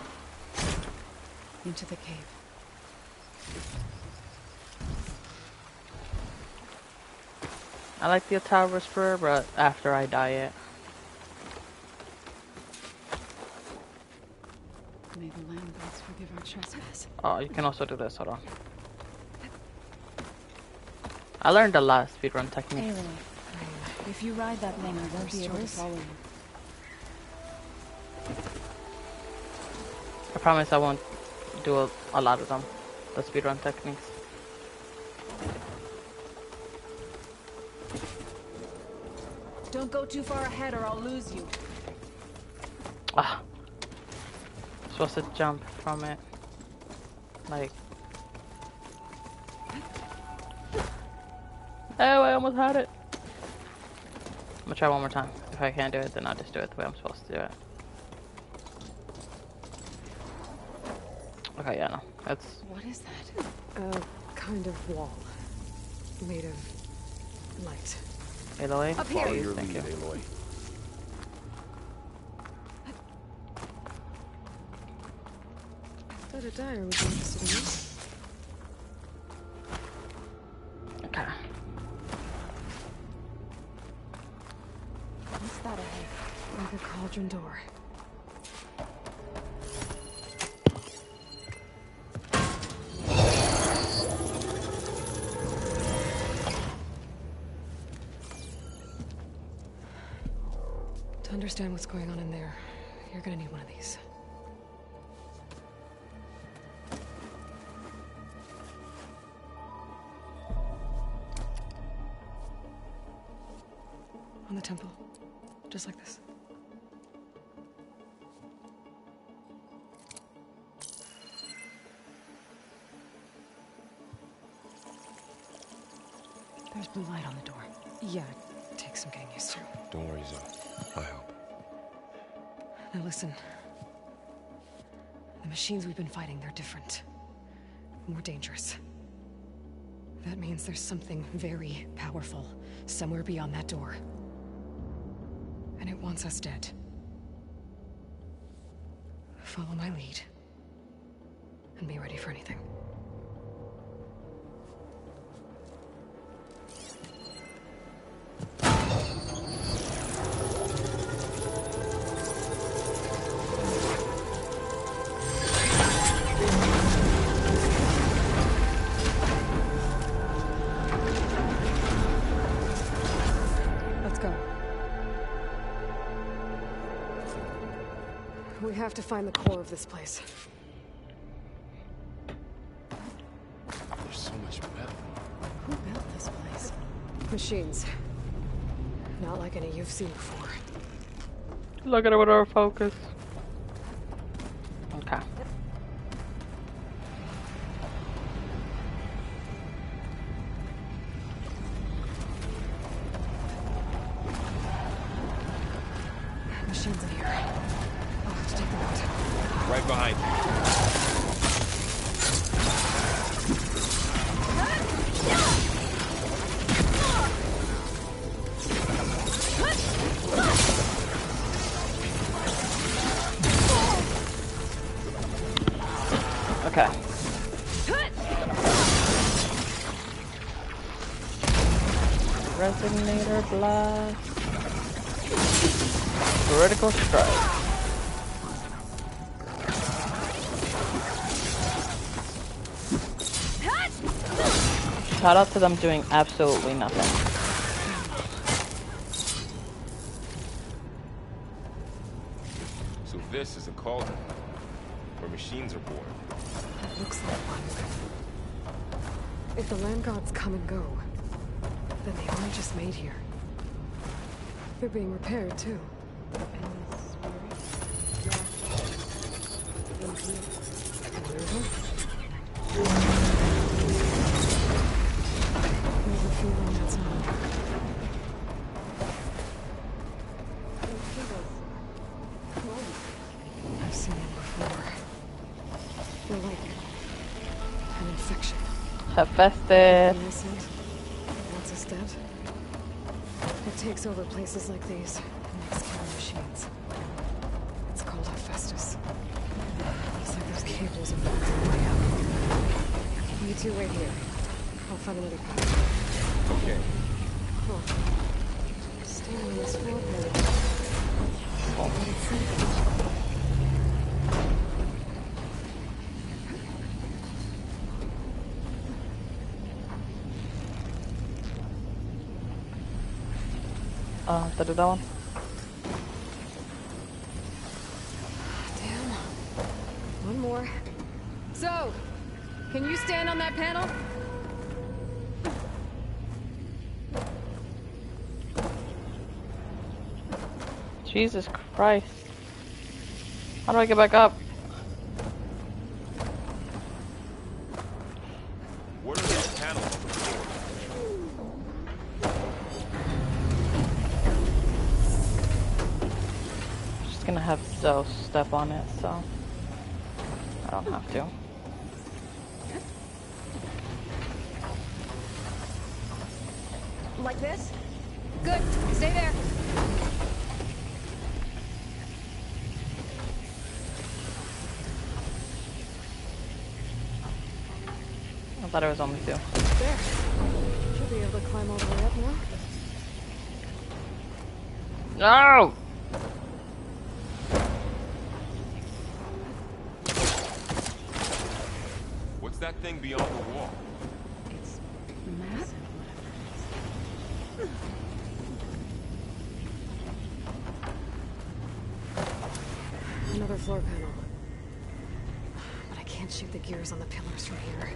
Into the cave. I like the Utaru Whisperer, but after I die it. May the land gods forgive our trespass. Oh, you can also do this, hold on. I learned a lot of speedrun techniques. Aloy, if you ride that thing, I won't be able to follow you. I promise I won't do a lot of them, the speedrun techniques. Don't go too far ahead or I'll lose you. Ah. Supposed to jump from it. Like. Oh, I almost had it. I'm gonna try one more time. If I can't do it, then I'll just do it the way I'm supposed to do it. Okay, yeah, no. That's... What is that? A kind of wall. Made of light. Aloy? Up here. Follow your Thank lead, you. Aloy. Thought a dyer would be interested in this. Okay. What's that ahead? Like a cauldron door. To understand what's going on in there, you're gonna need one of these. On the temple. Just like this. There's blue light on the door. Yeah, it takes some getting used to. Don't worry, Zoe. I help. Now listen. The machines we've been fighting, they're different. More dangerous. That means there's something very powerful somewhere beyond that door. And it wants us dead. Follow my lead. And be ready for anything. Let's go. have to find the core of this place. There's so much metal. Who built this place? Machines. Not like any you've seen before. Look at it with our focus. Okay. Machines in here. I'll have to take them out. Right behind you. Okay. Resonator blast. Critical strike. Shout out to them doing absolutely nothing. So this is a cauldron where machines are born. It looks like one. If the land gods come and go, then they aren't just made here. They're being repaired too. I've seen it before. They're like an infection. Infested. Innocent. Once it's dead. It takes over places like these and makes killing machines. It's called Hephaestus. It's like those cables are the way up. You two wait here. I'll find another path. Okay. Huh. Standing on this floor plate. What did it say? To do that one. Damn. One more. So, can you stand on that panel? Jesus Christ. How do I get back up? What are these panels? Just gonna have Zoe step on it, so I don't have to. Like this? Good. Stay there. I thought it was only two. There. Should be able to climb all the way up now. No! What's that thing beyond the wall? It's massive. Another floor panel. But I can't shoot the gears on the pillars from here.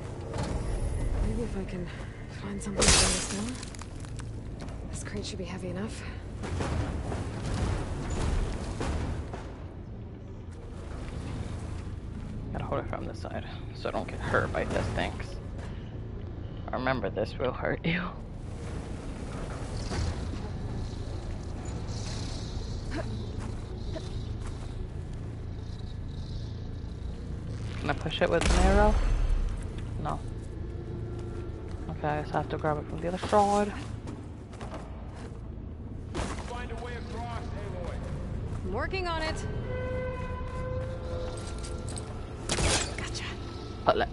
Maybe if I can find something to bring this down. This crate should be heavy enough. Gotta hold it from the side so I don't get hurt by these things. Remember, this will hurt you. Can I push it with an arrow? No. Okay, I just have to grab it from the other side. Find a way across, Aloy. I'm working on it. Gotcha. Pull it.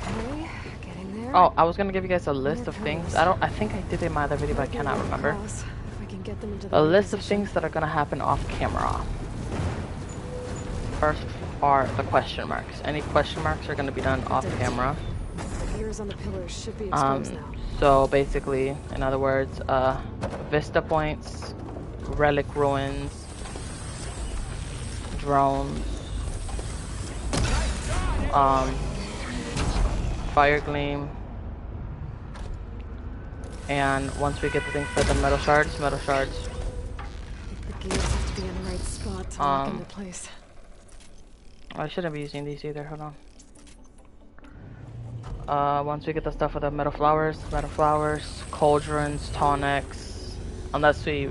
Okay, getting there. Oh, I was gonna give you guys a list of things. I think I did it in my other video, but I cannot remember. If I can get them into the A right list of position. things that are gonna happen off camera. First are the question marks. Any question marks are gonna be done off camera. The gears on the pillars should be exposed now. So basically, in other words, vista points, relic ruins, drones, fire gleam, and once we get the thing for the metal shards. The gears have to be in the right spot to lock into place. I shouldn't be using these either, hold on. Once we get the stuff for the metal flowers, cauldrons, tonics, unless we...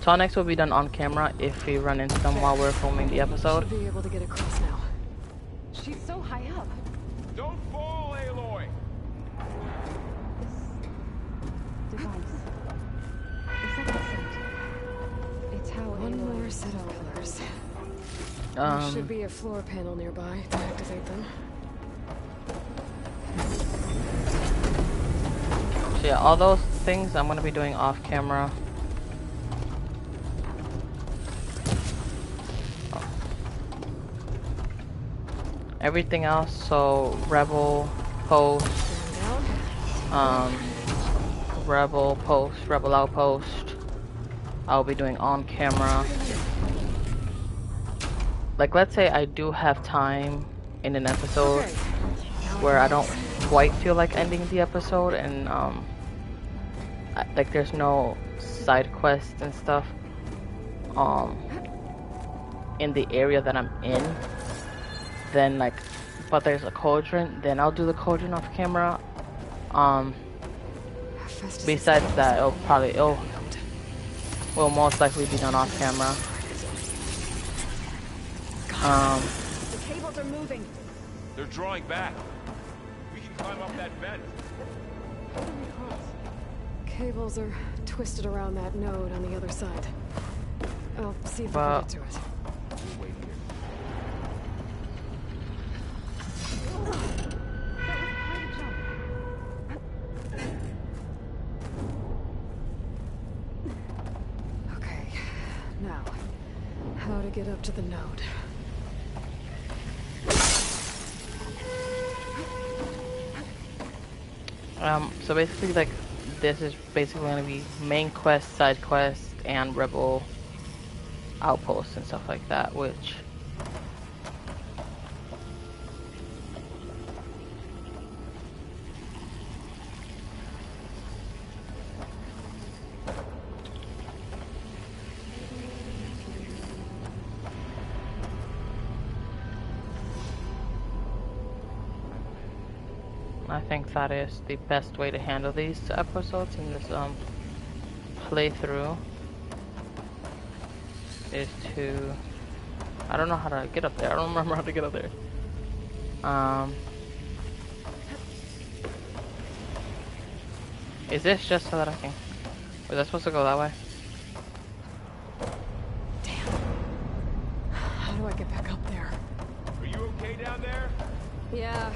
Tonics will be done on camera if we run into them while we're filming the episode. Should be able to get across now. She's so high up. Don't fall, Aloy! Device. The second set. It's how One more set of pillars. There should be a floor panel nearby to activate them. So yeah, all those things I'm gonna be doing off camera. Everything else, so rebel post, rebel outpost, I'll be doing on camera. Like, let's say I do have time in an episode where I don't quite feel like ending the episode, and like there's no side quests and stuff in the area that I'm in, then like, but there's a cauldron, then I'll do the cauldron off camera. Besides that, will most likely be done off camera. The cables are moving. They're drawing back. We can climb up that vent. Cables are twisted around that node on the other side. I'll see if I can get to it. We'll wait here. Okay, now, how to get up to the node. So basically, like, this is basically going to be main quest, side quest, and rebel outposts and stuff like that, which I think that is the best way to handle these episodes in this playthrough, is to... I don't know how to get up there. I don't remember how to get up there. Is this just so that I can... Was I supposed to go that way? Damn. How do I get back up there? Are you okay down there? Yeah.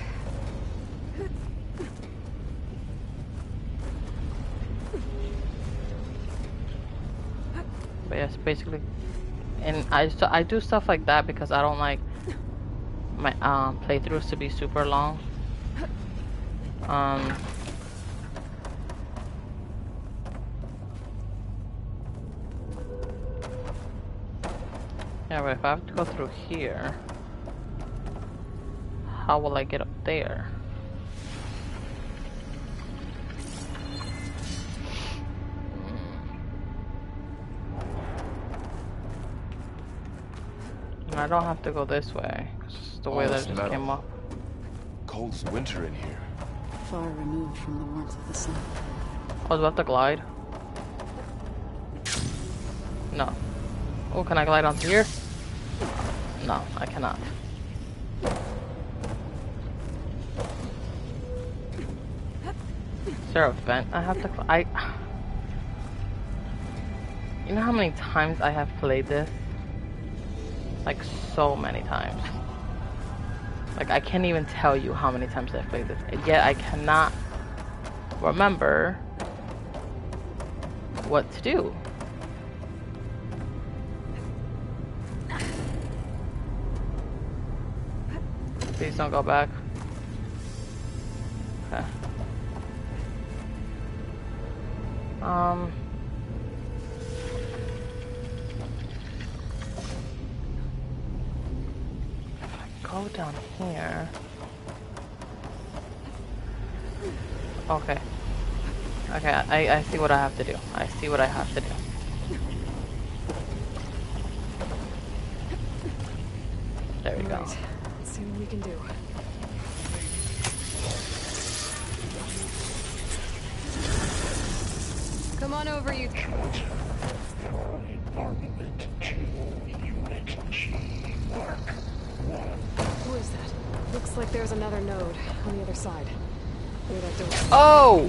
But yes, basically, and I do stuff like that because I don't like my playthroughs to be super long. Yeah, but if I have to go through here, how will I get up there? And I don't have to go this way. It's just the way that it just came up. Cold as winter in here. Far removed from the warmth of the sun. I was about to glide. No. Oh, can I glide onto here? No, I cannot. Is there a vent I have to You know how many times I have played this? Like, so many times. Like, I can't even tell you how many times I've played this. And yet I cannot remember what to do. Please don't go back. Okay. down here. Okay. Okay, I see what I have to do. I see what I have to do. There we go. Let's see what we can do. Come on over, you. Who is that? Looks like there's another node on the other side. Near that door. Oh!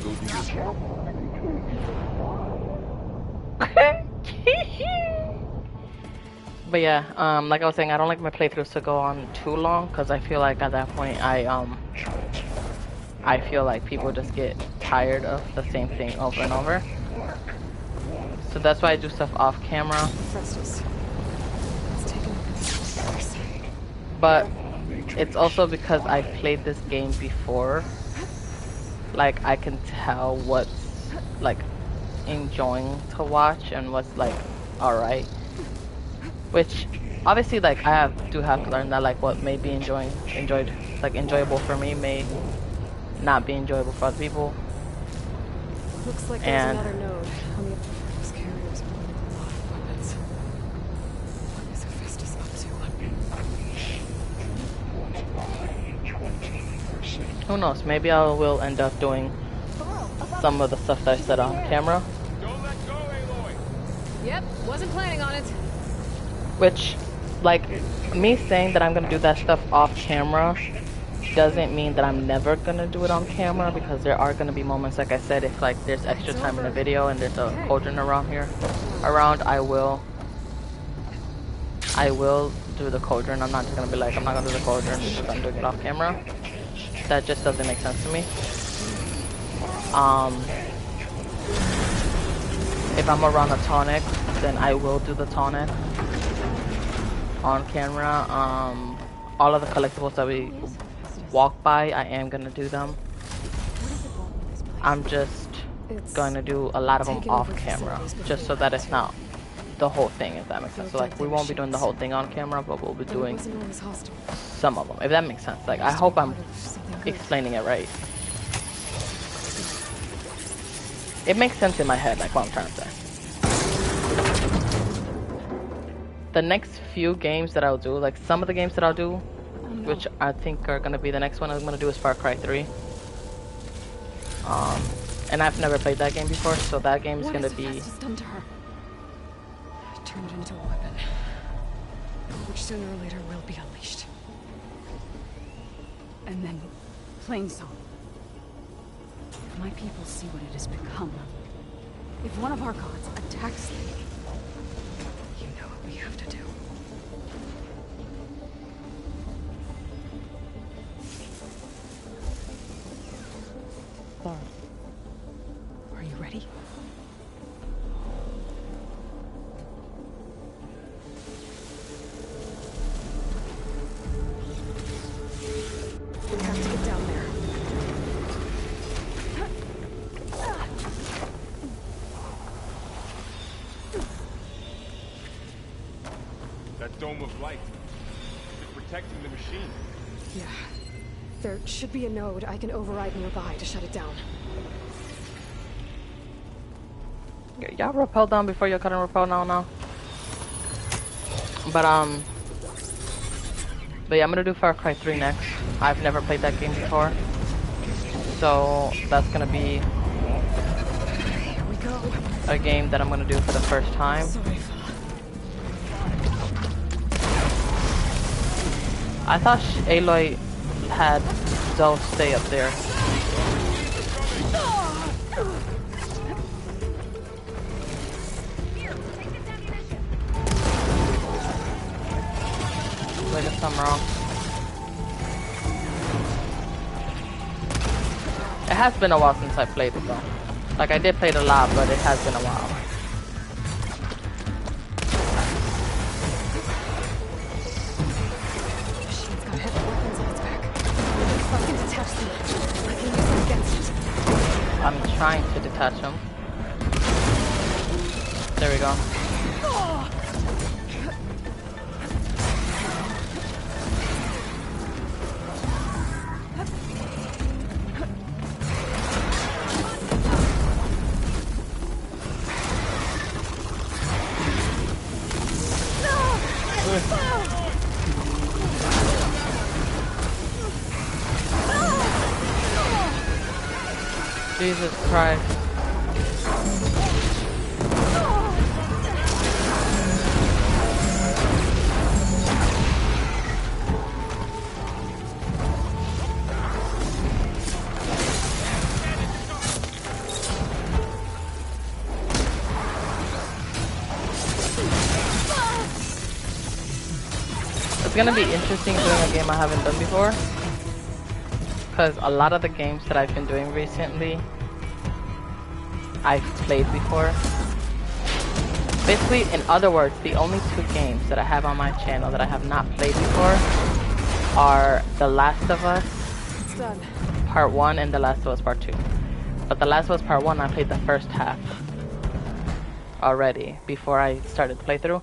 But yeah, like I was saying, I don't like my playthroughs to go on too long because I feel like at that point I feel like people just get tired of the same thing over and over. So that's why I do stuff off camera. But it's also because I played this game before. Like I can tell what's like enjoying to watch and what's like alright. Which obviously like I do have to learn that like what may be enjoyable for me may not be enjoyable for other people. Looks like there's another node on the those carriers are loaded with a lot of weapons. What is Hephaestus up to? Who knows? Maybe I will end up doing some of the stuff that I said on camera. Don't let go, Aloy. Yep, wasn't planning on it. Which, like, me saying that I'm gonna do that stuff off camera doesn't mean that I'm never gonna do it on camera, because there are gonna be moments, like I said, if like there's extra time in the video and there's a cauldron around here, I will do the cauldron. I'm not just gonna be like, I'm not gonna do the cauldron because I'm doing it off camera. That just doesn't make sense to me. If I'm around a tonic, then I will do the tonic on camera. All of the collectibles that we walk by, I am gonna do them. I'm just going to do a lot of them off camera, just so that it's not the whole thing, if that makes sense. So like, we won't be doing the whole thing on camera, but we'll be doing some of them, if that makes sense. Like, I hope I'm explaining it right. It makes sense in my head, like what I'm trying to say. The next few games that I'll do, like some of the games that I'll do, which I think are gonna be the next one I'm gonna do is Far Cry 3. And I've never played that game before, so that game is gonna be. Done to her? Turned it into a weapon, which sooner or later will be unleashed. And then Plainsong. If my people see what it has become, if one of our gods attacks them, you know what we have to do. Are you ready? We have to get down there. That dome of light. It's protecting the machine. Yeah. There should be a node I can override nearby to shut it down. Y'all rappel down before y'all couldn't rappel now. But yeah, I'm gonna do Far Cry 3 next. I've never played that game before, so that's gonna be a game that I'm gonna do for the first time. I thought Aloy had Zoe stay up there. Wait, if I'm wrong. It has been a while since I played it though. Like, I did play it a lot, but it has been a while. Machine's got heavy weapons on its back. If I can detach them, I can use them against it. I'm trying to detach them. There we go. Jesus Christ. It's gonna be interesting doing a game I haven't done before, because a lot of the games that I've been doing recently, I've played before. Basically, in other words, the only two games that I have on my channel that I have not played before are The Last of Us Part 1 and The Last of Us Part 2. But The Last of Us Part 1, I played the first half already before I started the playthrough.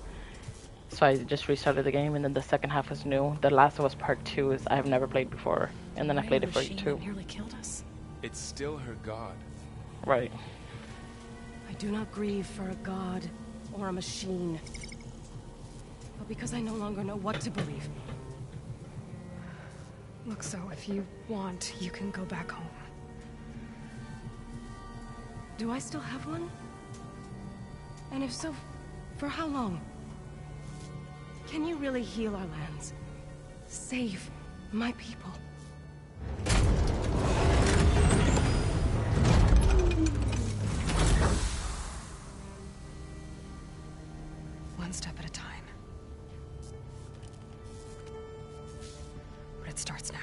So I just restarted the game, and then the second half was new. The Last of Us Part 2 is I have never played before, and then I played it for you too. Nearly killed us. It's still her god. Right. I do not grieve for a god or a machine, but because I no longer know what to believe. Look, so if you want, you can go back home. Do I still have one? And if so, for how long? Can you really heal our lands? Save my people? One step at a time. But it starts now.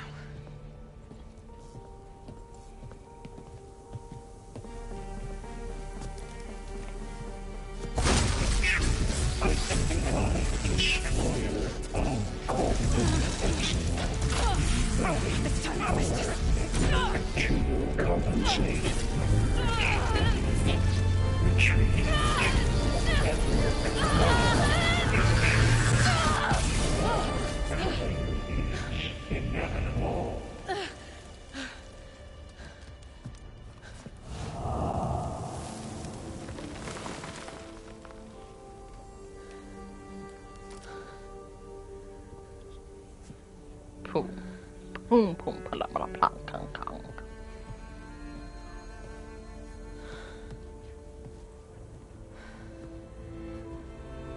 It's time to compensate. Retreat. Inevitable.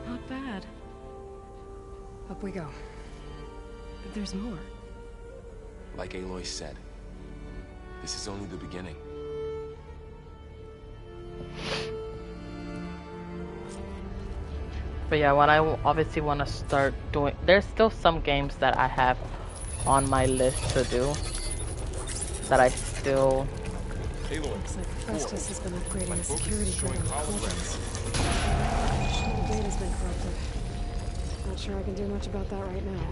Not bad. Up we go. There's more. Like Aloy said, this is only the beginning. But yeah, what I obviously want to start doing, there's still some games that I have on my list to do that I still... Looks like Festus has been upgrading the security grid on the cauldrons. The data's been corrupted. Not sure I can do much about that right now.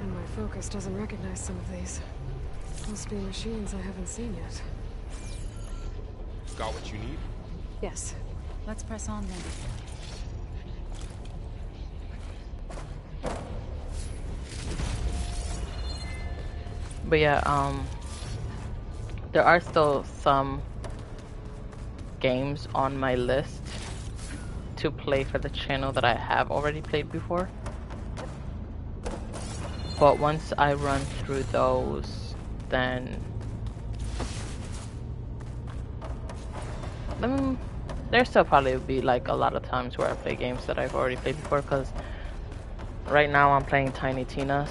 And my focus doesn't recognize some of these. Must be machines I haven't seen yet. Got what you need? Yes. Let's press on then. But yeah, there are still some games on my list to play for the channel that I have already played before. But once I run through those, then there still probably be like a lot of times where I play games that I've already played before, because right now I'm playing Tiny Tina's.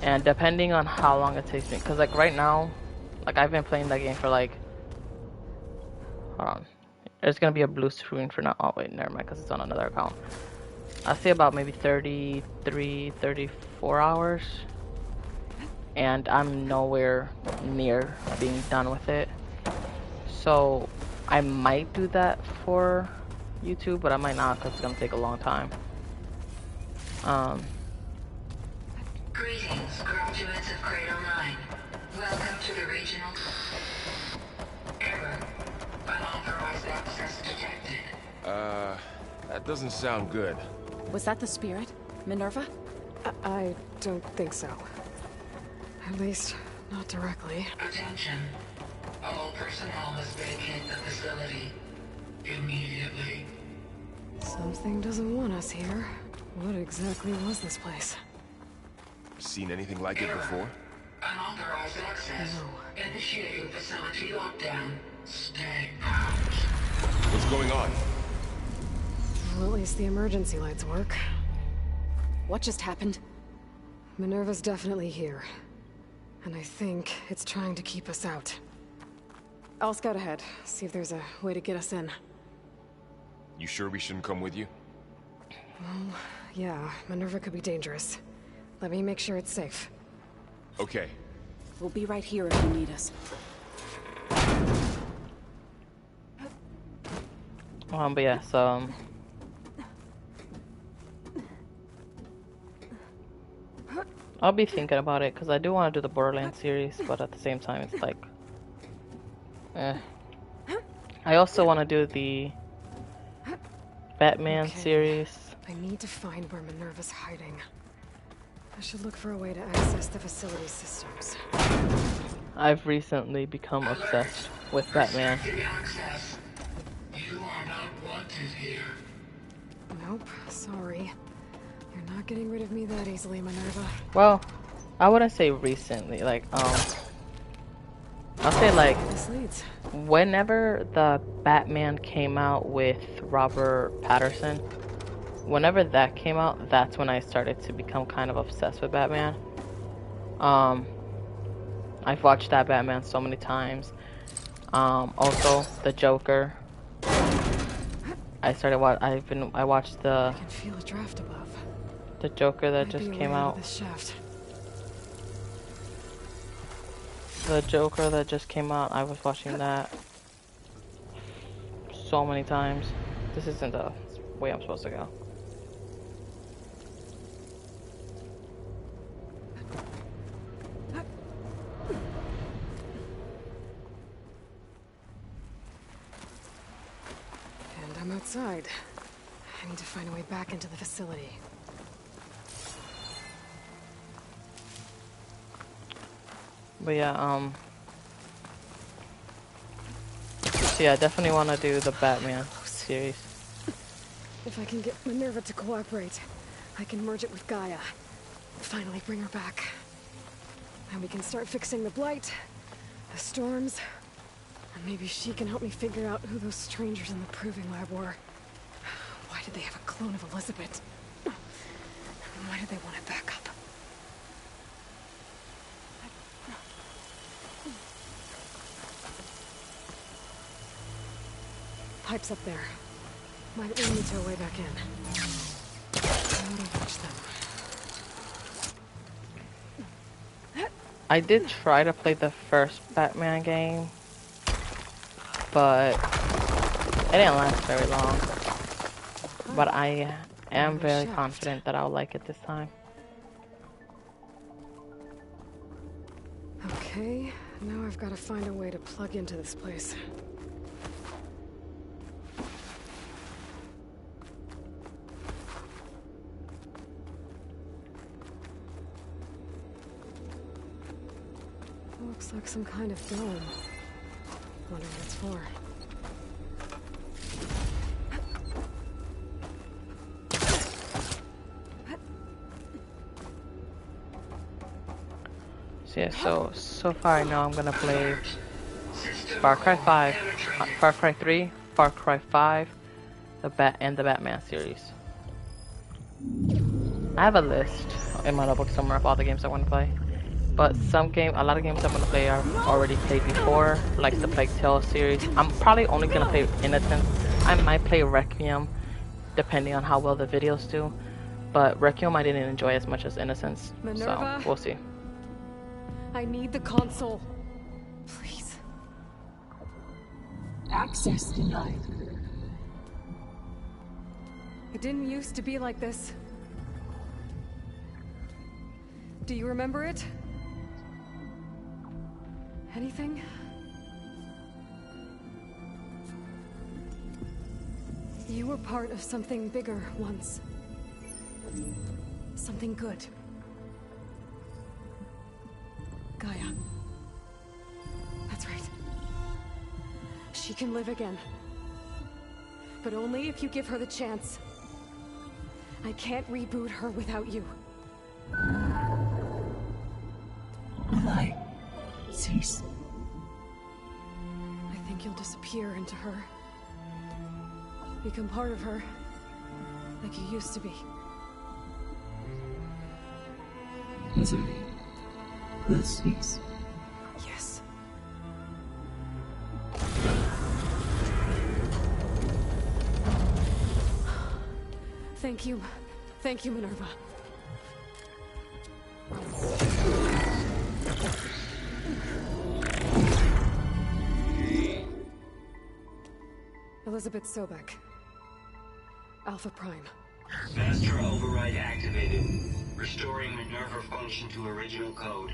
And depending on how long it takes me, because like right now, like I've been playing that game for like, hold on, there's gonna be a blue screen for now. Oh wait, never mind, because it's on another account. I say about maybe 33, 34 hours, and I'm nowhere near being done with it. So I might do that for YouTube, but I might not, because it's gonna take a long time. Greetings, graduates of Cradle 9. Welcome to the regional... Error. Unauthorized access detected. That doesn't sound good. Was that the spirit, Minerva? I don't think so. At least, not directly. Attention. All personnel must vacate the facility immediately. Something doesn't want us here. What exactly was this place? Seen anything like it before? Unauthorized access. Initiating facility lockdown. Stay out. What's going on? Well, at least the emergency lights work. What just happened? Minerva's definitely here. And I think it's trying to keep us out. I'll scout ahead, see if there's a way to get us in. You sure we shouldn't come with you? Well, yeah, Minerva could be dangerous. Let me make sure it's safe. Okay. We'll be right here if you need us. But yeah, so I'll be thinking about it because I do want to do the Borderlands series, but at the same time, it's like, I also want to do the Batman series. I need to find where Minerva's hiding. I should look for a way to access the facility systems. I've recently become obsessed with Batman. You are not wanted here. Nope, sorry. You're not getting rid of me that easily, Minerva. Well, I wouldn't say recently, like, I'll say like, whenever the Batman came out with Robert Pattinson, whenever that came out, that's when I started to become kind of obsessed with Batman. I've watched that Batman so many times. Also, the Joker. I watched I can feel a draft above. The Joker that just came out. The Joker that just came out, I was watching that so many times. This isn't the way I'm supposed to go. And I'm outside. I need to find a way back into the facility. But yeah, so yeah, I definitely want to do the Batman series. If I can get Minerva to cooperate, I can merge it with Gaia. Finally bring her back. And we can start fixing the Blight, the storms, and maybe she can help me figure out who those strangers in the proving lab were. Why did they have a clone of Elizabeth? And why did they want it back up? Pipe's up there. Might lead me to a way back in. I want to watch them. I did try to play the first Batman game, but it didn't last very long. But I am very confident that I'll like it this time. Okay, now I've got to find a way to plug into this place. Looks like some kind of dome. Wonder what it's for. So yeah, so far I know I'm gonna play Far Cry 5, Far Cry 3, Far Cry 5, the Batman series. I have a list in my notebook somewhere of all the games I want to play. But a lot of games I'm gonna play I've already played before, like the Plague Tale series. I'm probably only gonna play Innocence. I might play Requiem, depending on how well the videos do. But Requiem I didn't enjoy as much as Innocence, Minerva, so we'll see. I need the console. Please. Access denied. It didn't used to be like this. Do you remember it? Anything? You were part of something bigger once. Something good. Gaia. That's right. She can live again. But only if you give her the chance. I can't reboot her without you. The cease. I think you'll disappear into her. Become part of her. Like you used to be. Misery. Less peace. Yes. Thank you. Thank you, Minerva. Elizabeth Sobek. Alpha Prime. Master override activated. Restoring Minerva function to original code.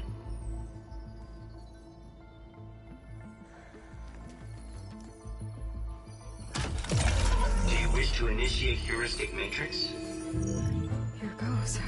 Do you wish to initiate heuristic matrix? Here goes.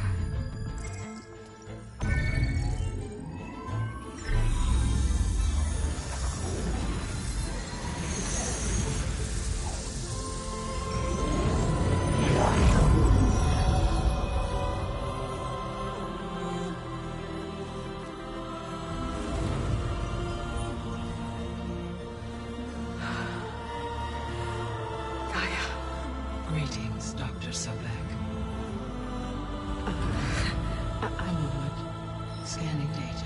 Greetings, Dr. Sobek. A moment. Scanning data.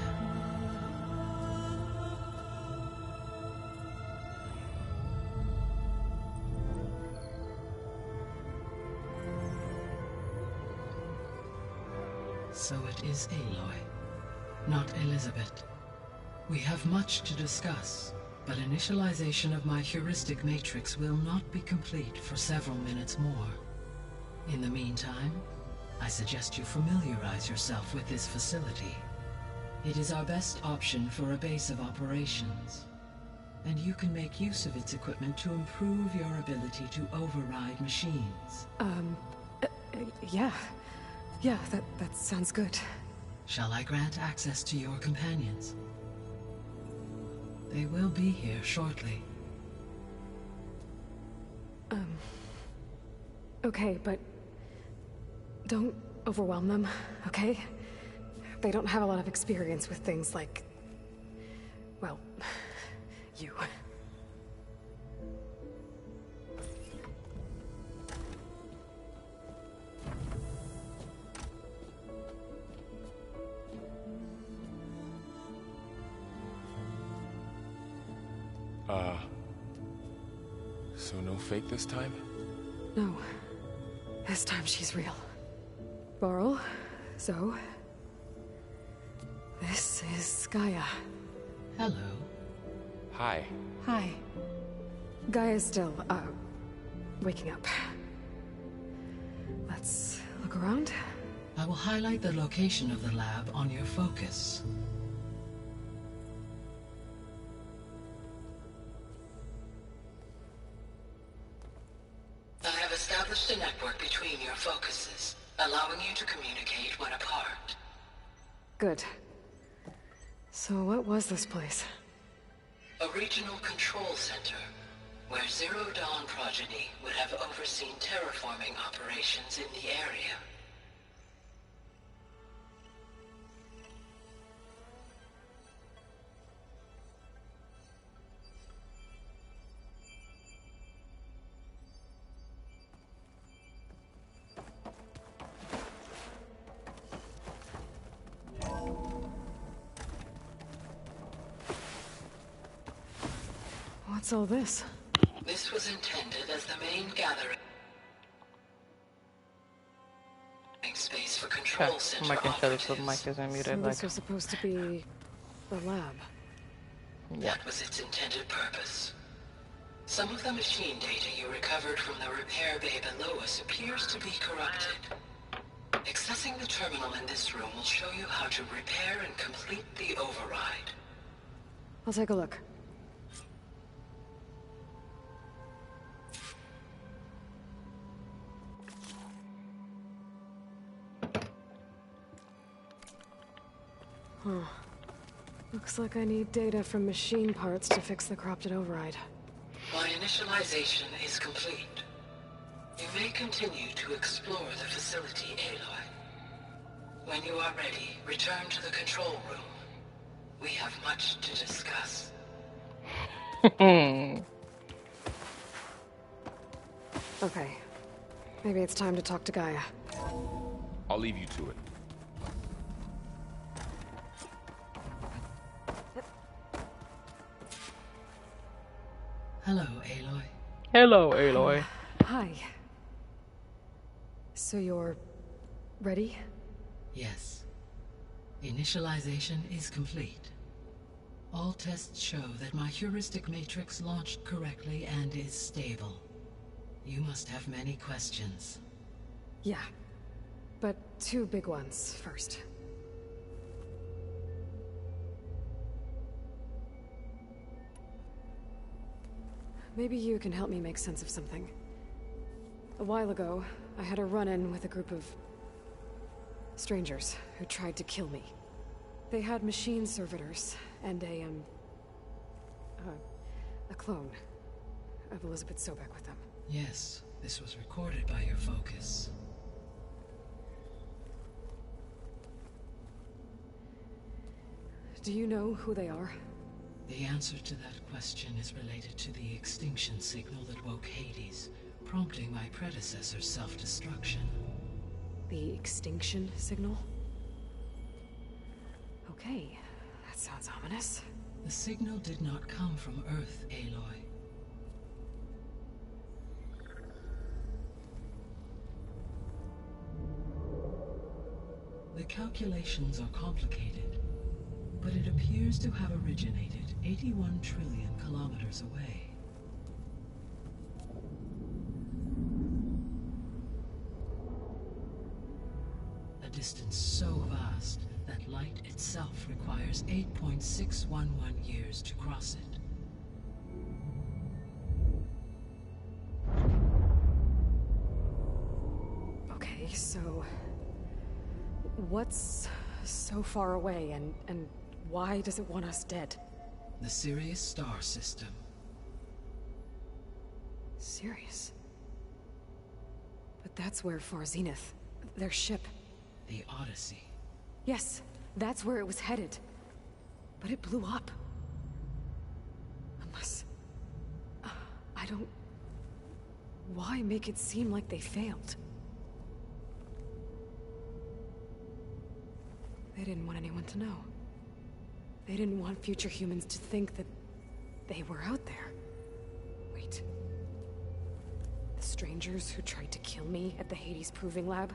So it is Aloy, not Elizabeth. We have much to discuss, but initialization of my heuristic matrix will not be complete for several minutes more. In the meantime, I suggest you familiarize yourself with this facility. It is our best option for a base of operations, and you can make use of its equipment to improve your ability to override machines. Yeah. Yeah, that sounds good. Shall I grant access to your companions? They will be here shortly. Okay, but don't overwhelm them, okay? They don't have a lot of experience with things like, well, you. So no fake this time? No. This time she's real. Varl, Zoe. This is Gaia. Hello. Hi. Hi. Gaia's still, waking up. Let's look around. I will highlight the location of the lab on your focus. I have established a network between your focuses, allowing you to communicate when apart. Good. So what was this place? A regional control center, where Zero Dawn progeny would have overseen terraforming operations in the area. What's all this? This was intended as the main gathering space for control center making sure that operatives. the mic isn't muted. So Like, this was supposed to be the lab. yeah. What was its intended purpose? Some of the machine data you recovered from the repair bay below us appears to be corrupted. Accessing the terminal in this room will show you how to repair and complete the override. I'll take a look. Huh. Looks like I need data from machine parts to fix the corrupted override. My initialization is complete. You may continue to explore the facility, Aloy. When you are ready, return to the control room. We have much to discuss. Okay. Maybe it's time to talk to Gaia. I'll leave you to it. Hello, Aloy. Hello, Aloy. Hi. So you're ready? Yes. Initialization is complete. All tests show that my heuristic matrix launched correctly and is stable. You must have many questions. Yeah. But two big ones first. Maybe you can help me make sense of something. A while ago, I had a run-in with a group of strangers who tried to kill me. They had machine servitors and a clone of Elizabeth Sobek with them. Yes, this was recorded by your focus. Do you know who they are? The answer to that question is related to the extinction signal that woke Hades, prompting my predecessor's self-destruction. The extinction signal? Okay, that sounds ominous. The signal did not come from Earth, Aloy. The calculations are complicated, but it appears to have originated 81 trillion kilometers away. A distance so vast that light itself requires 8.611 years to cross it. Okay, so what's so far away and why does it want us dead? The Sirius star system. Sirius? But that's where Far Zenith, their ship. The Odyssey. Yes, that's where it was headed. But it blew up. Unless... I don't... Why make it seem like they failed? They didn't want anyone to know. They didn't want future humans to think that they were out there. Wait. The strangers who tried to kill me at the Hades Proving Lab?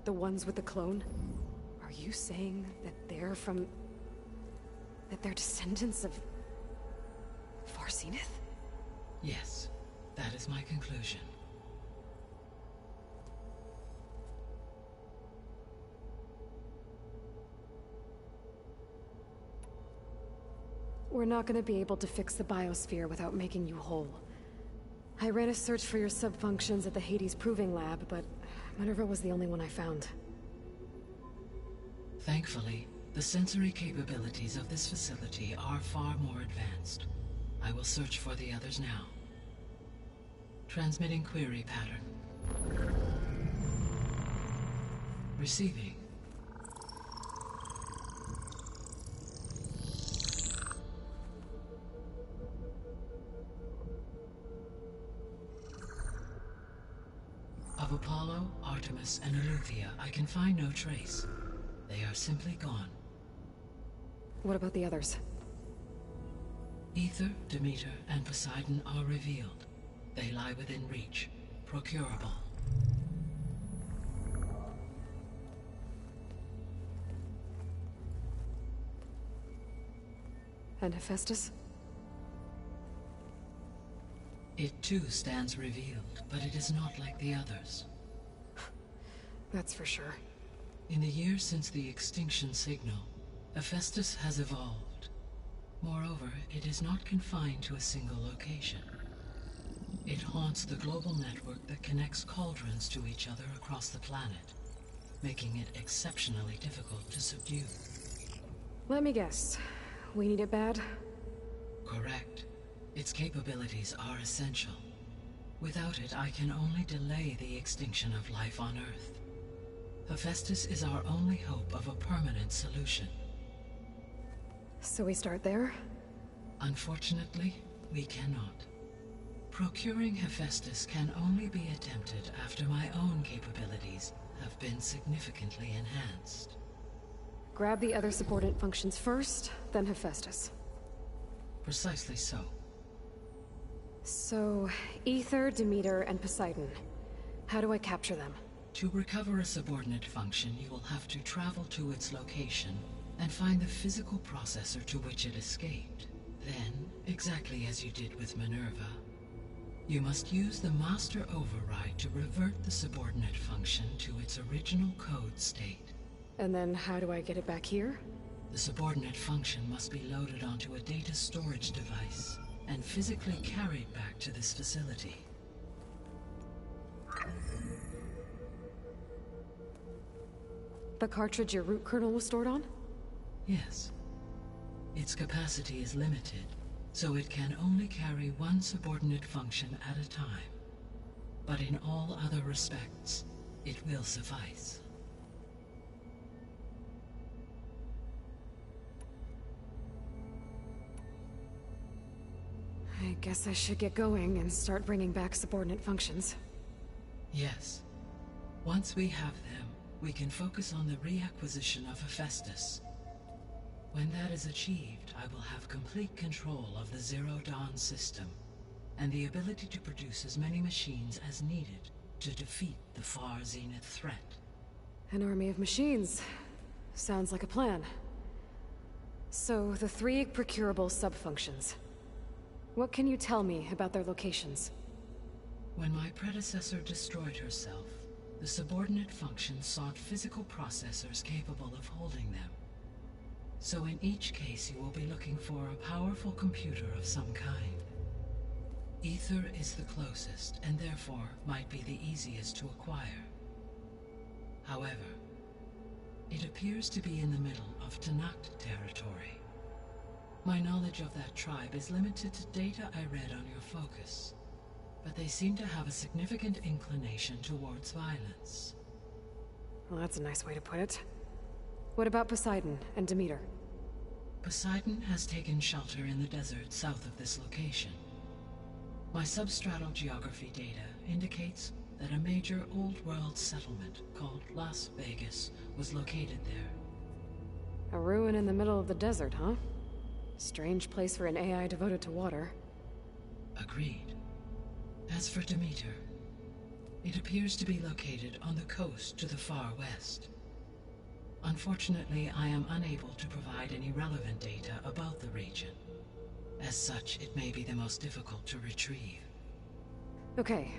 The ones with the clone? Are you saying that they're from... that they're descendants of... Far Zenith? Yes, that is my conclusion. We're not gonna be able to fix the biosphere without making you whole. I ran a search for your subfunctions at the Hades Proving Lab, but Minerva was the only one I found. Thankfully, the sensory capabilities of this facility are far more advanced. I will search for the others now. Transmitting query pattern. Receiving. Of Apollo, Artemis, and Eleuthia, I can find no trace. They are simply gone. What about the others? Ether, Demeter, and Poseidon are revealed. They lie within reach, procurable. And Hephaestus? It too stands revealed, but it is not like the others. That's for sure. In the years since the extinction signal, Hephaestus has evolved. Moreover, it is not confined to a single location. It haunts the global network that connects cauldrons to each other across the planet, making it exceptionally difficult to subdue. Let me guess. We need it bad? Correct. Its capabilities are essential. Without it, I can only delay the extinction of life on Earth. Hephaestus is our only hope of a permanent solution. So we start there? Unfortunately, we cannot. Procuring Hephaestus can only be attempted after my own capabilities have been significantly enhanced. Grab the other subordinate functions first, then Hephaestus. Precisely so. So, Ether, Demeter, and Poseidon. How do I capture them? To recover a subordinate function, you will have to travel to its location and find the physical processor to which it escaped. Then, exactly as you did with Minerva, you must use the master override to revert the subordinate function to its original code state. And then how do I get it back here? The subordinate function must be loaded onto a data storage device and physically carried back to this facility. The cartridge your root kernel was stored on? Yes. Its capacity is limited, so it can only carry one subordinate function at a time. But in all other respects, it will suffice. I guess I should get going and start bringing back subordinate functions. Yes. Once we have them, we can focus on the reacquisition of Hephaestus. When that is achieved, I will have complete control of the Zero Dawn system, and the ability to produce as many machines as needed to defeat the Far Zenith threat. An army of machines. Sounds like a plan. So, the 3 procurable sub-functions. What can you tell me about their locations? When my predecessor destroyed herself, the subordinate functions sought physical processors capable of holding them. So in each case you will be looking for a powerful computer of some kind. Ether is the closest, and therefore might be the easiest to acquire. However, it appears to be in the middle of Tanact territory. My knowledge of that tribe is limited to data I read on your focus, but they seem to have a significant inclination towards violence. Well, that's a nice way to put it. What about Poseidon and Demeter? Poseidon has taken shelter in the desert south of this location. My substratal geography data indicates that a major old-world settlement called Las Vegas was located there. A ruin in the middle of the desert, huh? Strange place for an AI devoted to water. Agreed. As for Demeter, it appears to be located on the coast to the far west. Unfortunately, I am unable to provide any relevant data about the region. As such, it may be the most difficult to retrieve. Okay,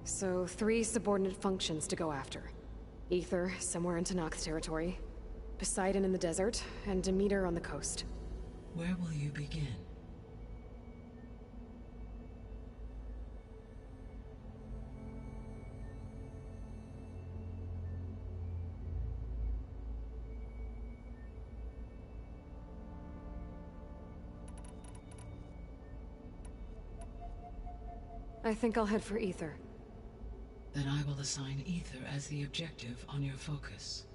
so 3 subordinate functions to go after. Ether, somewhere in Tanact territory. Poseidon in the desert, and Demeter on the coast. Where will you begin? I think I'll head for Ether. Then I will assign Ether as the objective on your focus.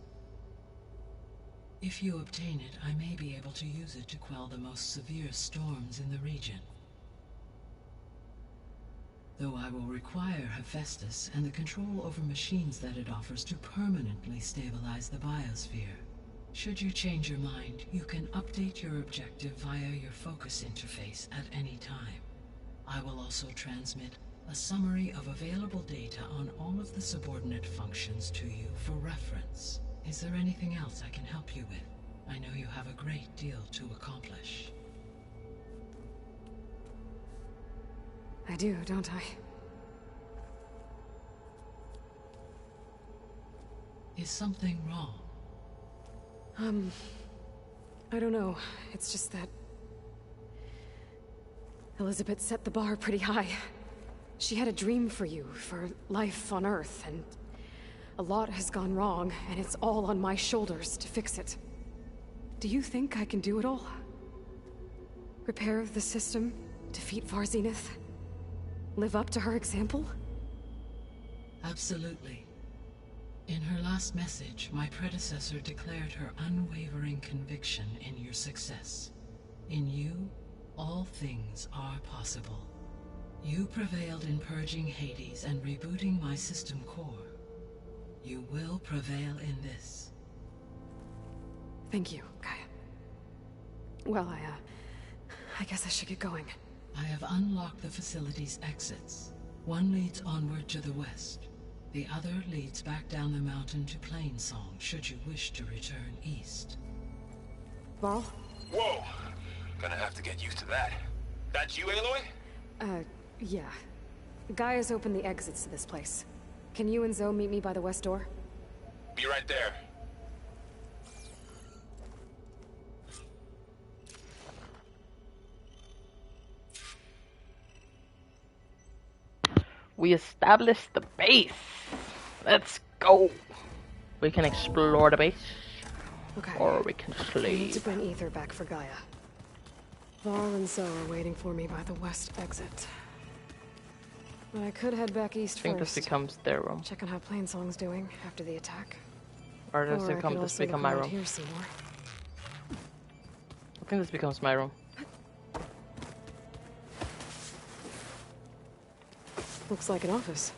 If you obtain it, I may be able to use it to quell the most severe storms in the region. Though I will require Hephaestus and the control over machines that it offers to permanently stabilize the biosphere. Should you change your mind, you can update your objective via your focus interface at any time. I will also transmit a summary of available data on all of the subordinate functions to you for reference. Is there anything else I can help you with? I know you have a great deal to accomplish. I do, don't I? Is something wrong? I don't know. It's just that Elizabeth set the bar pretty high. She had a dream for you, for life on Earth, and a lot has gone wrong, and it's all on my shoulders to fix it. Do you think I can do it all? Repair the system, defeat Far Zenith, live up to her example? Absolutely. In her last message, my predecessor declared her unwavering conviction in your success. In you, all things are possible. You prevailed in purging Hades and rebooting my system core. You will prevail in this. Thank you, Gaia. Well, I guess I should get going. I have unlocked the facility's exits. One leads onward to the west. The other leads back down the mountain to Plainsong, should you wish to return east. Varl? Whoa! Gonna have to get used to that. That's you, Aloy? Yeah. Gaia's opened the exits to this place. Can you and Zoe meet me by the west door? Be right there. We established the base. Let's go. We can explore the base. Okay. Or we can I need to sleep. bring Ether back for Gaia. Varl and Zoe are waiting for me by the west exit. But I could head back east I think first. this becomes their room. Check on how Plainsong's doing after the attack. Or does Or it I come could this also become look my around room? here some more. I think this becomes my room. Looks like an office.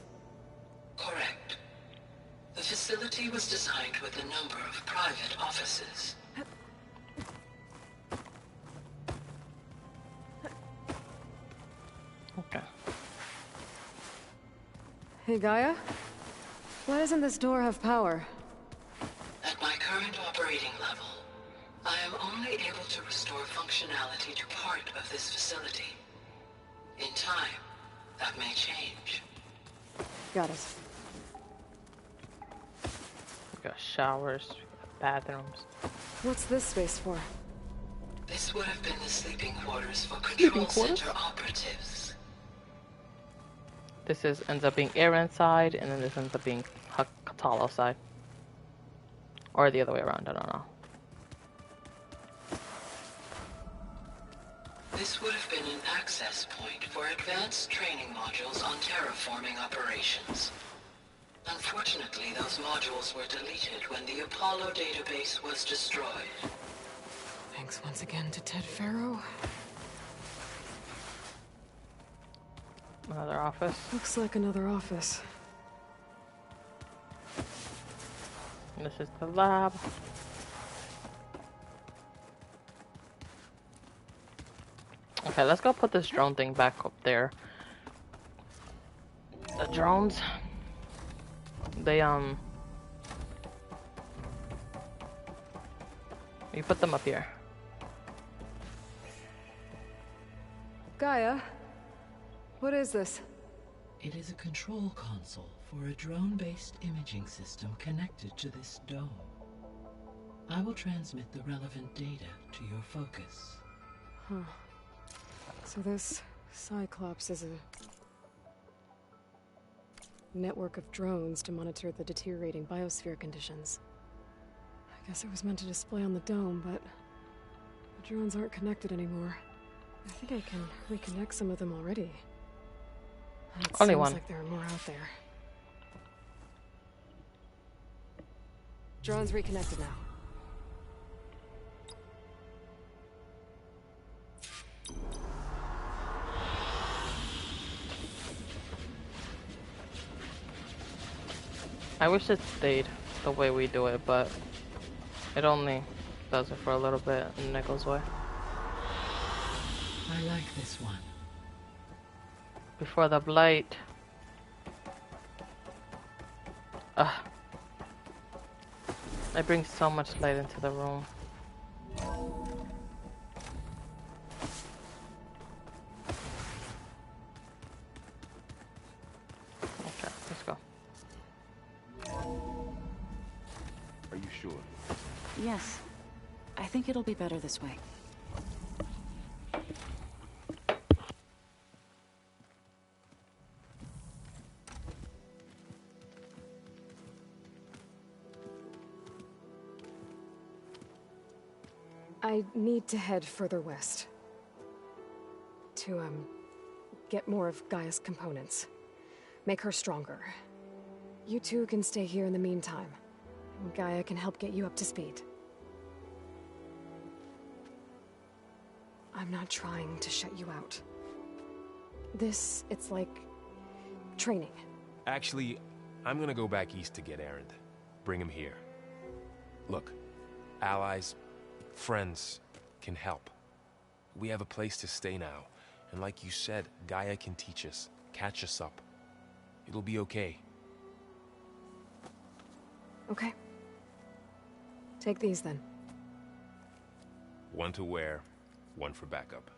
Correct. The facility was designed with a number of private offices. Okay. Hey, Gaia? Why doesn't this door have power? At my current operating level, I am only able to restore functionality to part of this facility. In time, that may change. Got it. We got showers, we got bathrooms. What's this space for? This would have been the sleeping quarters for Sleeping Control quarters? Center operatives. This ends up being Aaron's side, and then this ends up being Katalo's side. Or the other way around, I don't know. This would have been an access point for advanced training modules on terraforming operations. Unfortunately, those modules were deleted when the Apollo database was destroyed. Thanks once again to Ted Faro. Another office. Looks like another office. And this is the lab. Okay, let's go put this drone thing back up there. The drones, they you put them up here. Gaia? What is this? It is a control console for a drone-based imaging system connected to this dome. I will transmit the relevant data to your focus. Huh. So this Cyclops is a network of drones to monitor the deteriorating biosphere conditions. I guess it was meant to display on the dome, but the drones aren't connected anymore. I think I can reconnect some of them already. It Only seems one. like there are more out there. Drones reconnected now. I wish it stayed the way we do it, but it only does it for a little bit and then it goes away. I like this one. Before the blight. Ugh. It brings so much light into the room. Okay, let's go. Are you sure? Yes. I think it'll be better this way. I need to head further west. To, get more of Gaia's components. Make her stronger. You two can stay here in the meantime. And Gaia can help get you up to speed. I'm not trying to shut you out. It's like... training. Actually, I'm gonna go back east to get Erend. Bring him here. Look, allies, friends can help. We have a place to stay now, and like you said, Gaia can teach us, catch us up. It'll be okay. Okay. Take these then. One to wear, one for backup.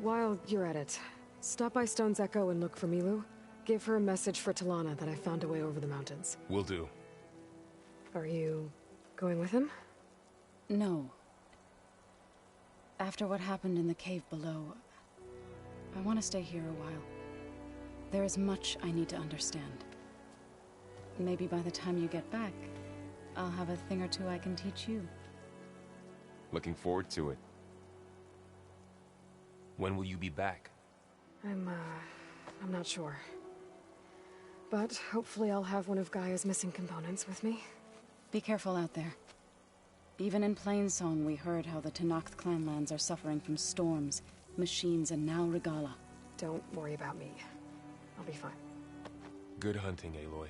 While you're at it, stop by Stone's Echo and look for Milu. Give her a message for Talana that I found a way over the mountains. Will do. Are you going with him? No. After what happened in the cave below, I want to stay here a while. There is much I need to understand. Maybe by the time you get back, I'll have a thing or two I can teach you. Looking forward to it. When will you be back? I'm not sure. But hopefully I'll have one of Gaia's missing components with me. Be careful out there. Even in Plainsong, we heard how the Tenakth clanlands are suffering from storms, machines, and now Regala. Don't worry about me. I'll be fine. Good hunting, Aloy.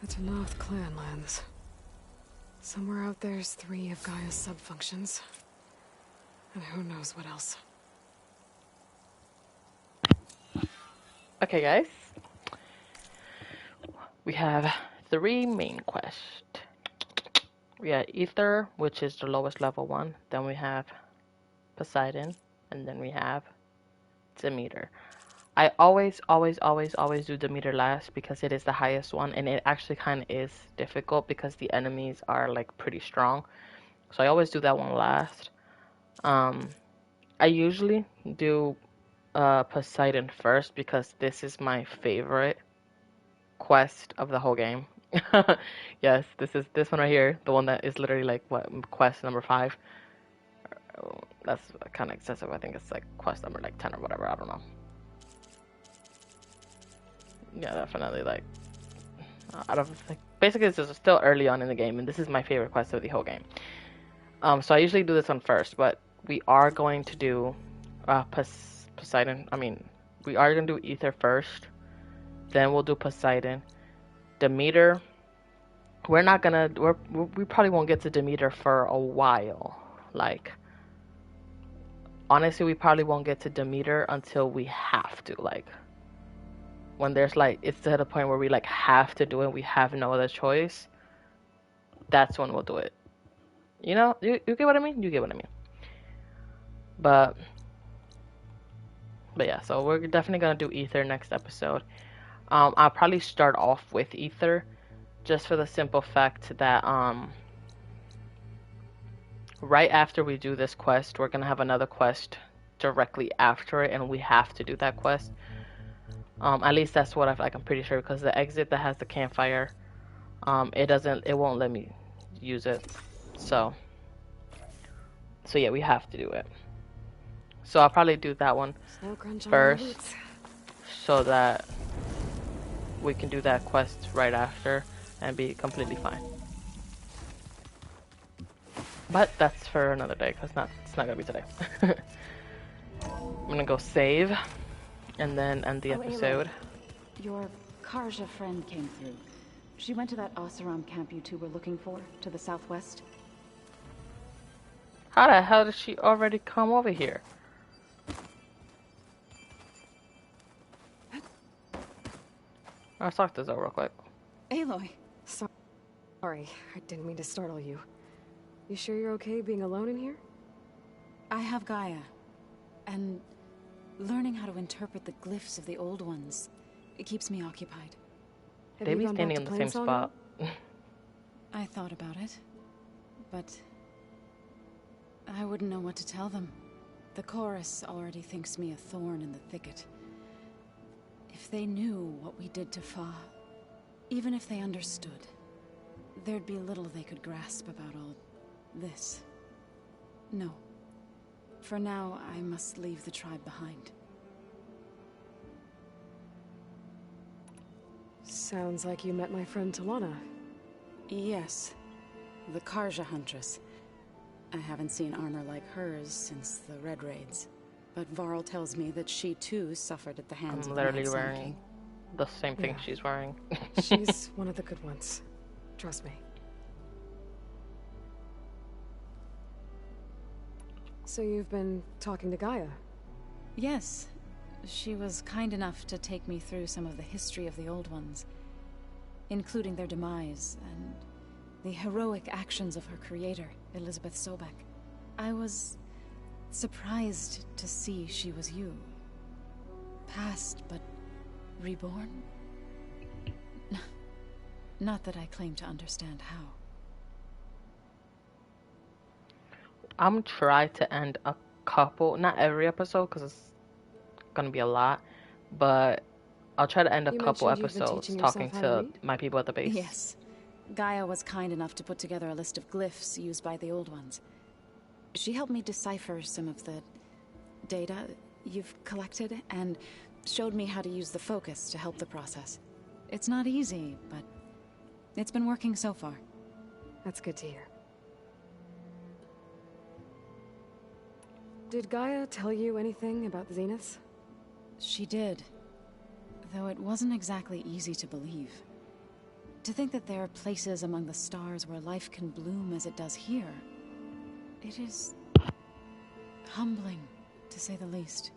The Tenakth clanlands. Somewhere out there's 3 of Gaia's sub-functions. And who knows what else. Okay, guys. We have 3 main quests. We have Ether, which is the lowest level one. Then we have Poseidon. And then we have Demeter. I always do Demeter last because it is the highest one, and it actually kind of is difficult because the enemies are like pretty strong. So I always do that one last. I usually do Poseidon first because this is my favorite quest of the whole game. Yes, this one right here, the one that is literally like what, quest number 5. That's kind of excessive. I think it's like quest number like 10 or whatever. I don't know. Yeah, definitely, like, out of, like, basically this is still early on in the game, and this is my favorite quest of the whole game. So I usually do this one first, but we are going to do, Poseidon, we are going to do Ether first, then we'll do Poseidon. Demeter, we probably won't get to Demeter for a while, like, honestly, we probably won't get to Demeter until we have to, like, when there's like, it's to the point where we like have to do it, we have no other choice, that's when we'll do it. You know, you get what I mean? You get what I mean. But yeah, so we're definitely gonna do Ether next episode. I'll probably start off with Ether, just for the simple fact that right after we do this quest, we're gonna have another quest directly after it, and we have to do that quest. At least that's what I'm pretty sure, because the exit that has the campfire, it won't let me use it. So yeah, we have to do it. So I'll probably do that one first, so that we can do that quest right after and be completely fine. But that's for another day, because it's not gonna be today. I'm gonna go save and then end the episode. Aloy, your Karja friend came through. She went to that Oseram camp you two were looking for, to the southwest. How the hell did she already come over here? Let's talk this out real quick. Aloy! Sorry, I didn't mean to startle you. You sure you're okay being alone in here? I have Gaia, and learning how to interpret the glyphs of the old ones, it keeps me occupied. They be standing in the same spot. I thought about it, but I wouldn't know what to tell them. The chorus already thinks me a thorn in the thicket. If they knew what we did to Fa, even if they understood, there'd be little they could grasp about all this. No. For now, I must leave the tribe behind. Sounds like you met my friend Talana. Yes. The Karja Huntress. I haven't seen armor like hers since the Red Raids. But Varl tells me that she too suffered at the hands I'm of the literally Mad Sun wearing King. the same thing Yeah. she's wearing. She's one of the good ones. Trust me. So you've been talking to Gaia? Yes. She was kind enough to take me through some of the history of the Old Ones, including their demise and the heroic actions of her creator, Elizabeth Sobek. I was surprised to see she was you. Past, but reborn? Not that I claim to understand how. I'm trying to end a couple, not every episode, because it's gonna be a lot, but I'll try to end a You couple mentioned you've been episodes teaching talking yourself how to to read? my people at the base. Yes. Gaia was kind enough to put together a list of glyphs used by the Old Ones. She helped me decipher some of the data you've collected and showed me how to use the focus to help the process. It's not easy, but it's been working so far. That's good to hear. Did Gaia tell you anything about the Zeniths? She did. Though it wasn't exactly easy to believe. To think that there are places among the stars where life can bloom as it does here. It is humbling, to say the least.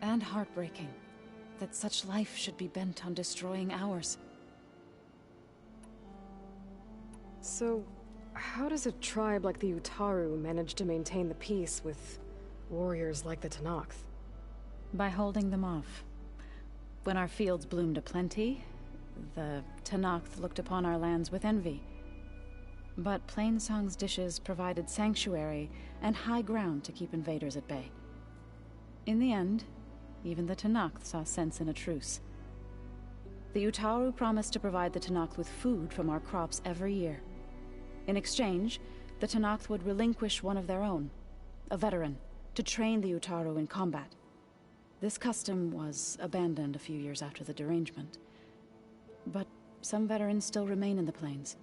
And heartbreaking that such life should be bent on destroying ours. So, how does a tribe like the Utaru manage to maintain the peace with warriors like the Tenakth? By holding them off. When our fields bloomed aplenty, the Tenakth looked upon our lands with envy. But Plainsong's dishes provided sanctuary and high ground to keep invaders at bay. In the end, even the Tenakth saw sense in a truce. The Utaru promised to provide the Tenakth with food from our crops every year. In exchange, the Tenakth would relinquish one of their own, a veteran, to train the Utaru in combat. This custom was abandoned a few years after the derangement. But some veterans still remain in the plains.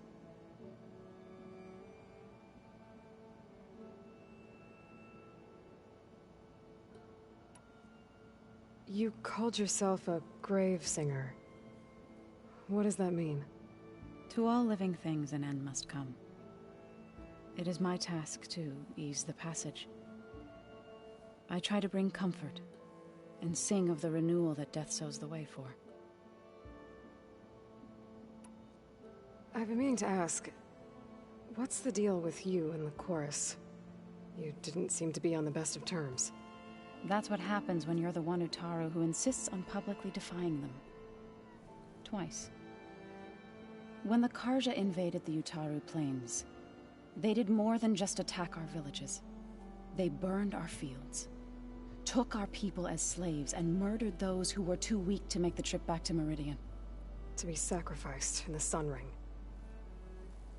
You called yourself a grave singer. What does that mean? To all living things an end must come. It is my task to ease the passage. I try to bring comfort and sing of the renewal that death sows the way for. I've been meaning to ask, what's the deal with you and the chorus? You didn't seem to be on the best of terms. That's what happens when you're the one Utaru who insists on publicly defying them. Twice. When the Karja invaded the Utaru plains, they did more than just attack our villages. They burned our fields, took our people as slaves, and murdered those who were too weak to make the trip back to Meridian. To be sacrificed in the Sun Ring.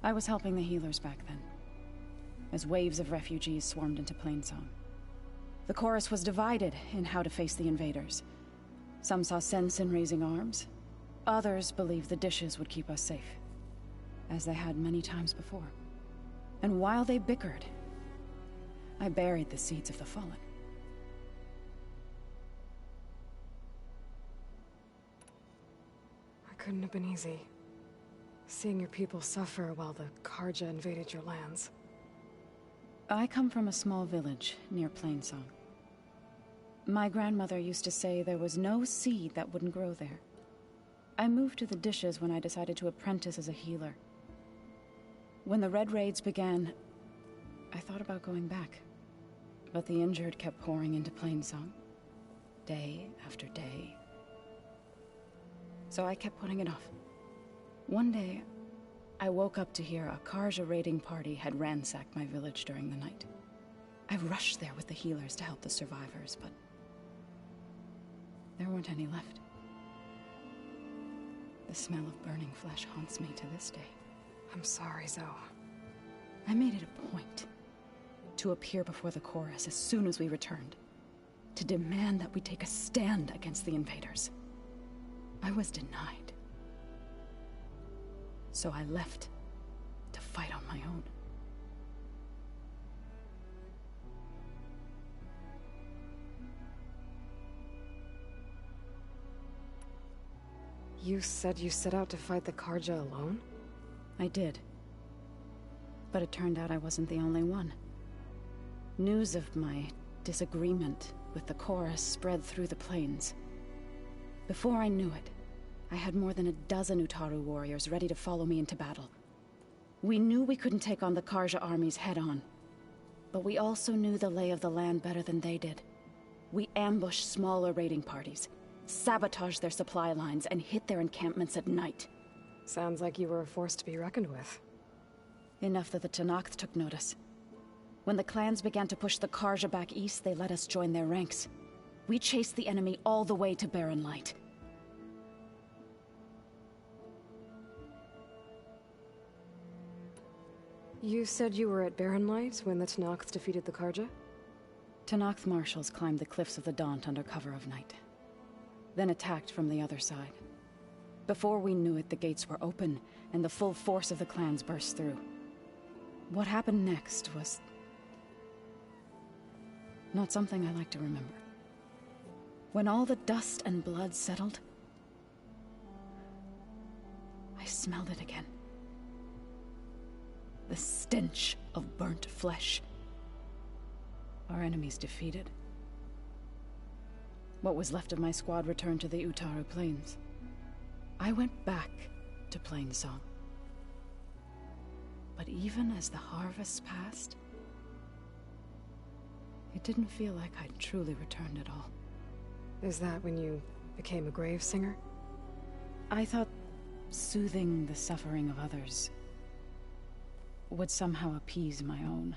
I was helping the healers back then, as waves of refugees swarmed into Plainsong. The chorus was divided in how to face the invaders. Some saw sense in raising arms. Others believed the dishes would keep us safe, as they had many times before. And while they bickered, I buried the seeds of the fallen. It couldn't have been easy. Seeing your people suffer while the Karja invaded your lands. I come from a small village near Plainsong. My grandmother used to say there was no seed that wouldn't grow there. I moved to the dishes when I decided to apprentice as a healer. When the Red Raids began, I thought about going back. But the injured kept pouring into Plainsong, day after day. So I kept putting it off. One day, I woke up to hear a Karja raiding party had ransacked my village during the night. I rushed there with the healers to help the survivors, but there weren't any left. The smell of burning flesh haunts me to this day. I'm sorry, Zoe. I made it a point to appear before the chorus as soon as we returned, to demand that we take a stand against the invaders. I was denied. So I left to fight on my own. You said you set out to fight the Karja alone? I did. But it turned out I wasn't the only one. News of my disagreement with the chorus spread through the plains. Before I knew it, I had more than a dozen Utaru warriors ready to follow me into battle. We knew we couldn't take on the Karja armies head-on, but we also knew the lay of the land better than they did. We ambushed smaller raiding parties, sabotaged their supply lines, and hit their encampments at night. Sounds like you were a force to be reckoned with. Enough that the Tenakth took notice. When the clans began to push the Karja back east, they let us join their ranks. We chased the enemy all the way to Barren Light. You said you were at Barren Light when the Tenakth defeated the Karja? Tenakth marshals climbed the cliffs of the Daunt under cover of night, then attacked from the other side. Before we knew it, the gates were open, and the full force of the clans burst through. What happened next was not something I like to remember. When all the dust and blood settled, I smelled it again. The stench of burnt flesh. Our enemies defeated. What was left of my squad returned to the Utaru Plains. I went back to Plainsong. But even as the harvest passed, it didn't feel like I'd truly returned at all. Is that when you became a grave singer? I thought soothing the suffering of others would somehow appease my own.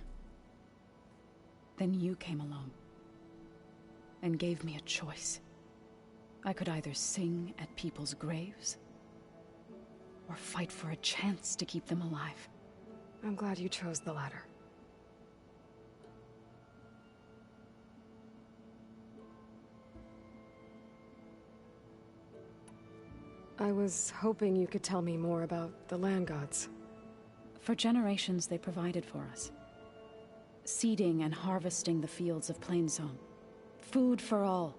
Then you came along and gave me a choice. I could either sing at people's graves or fight for a chance to keep them alive. I'm glad you chose the latter. I was hoping you could tell me more about the land gods. For generations, they provided for us. Seeding and harvesting the fields of Plainsong. Food for all.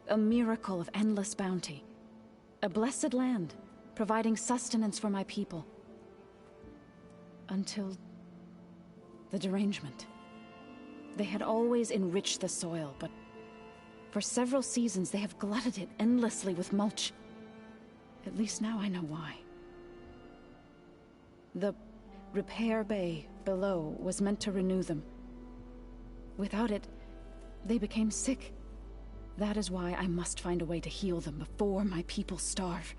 A miracle of endless bounty. A blessed land, providing sustenance for my people. Until the derangement. They had always enriched the soil, but for several seasons they have glutted it endlessly with mulch. At least now I know why. The repair bay below was meant to renew them. Without it, they became sick. That is why I must find a way to heal them before my people starve.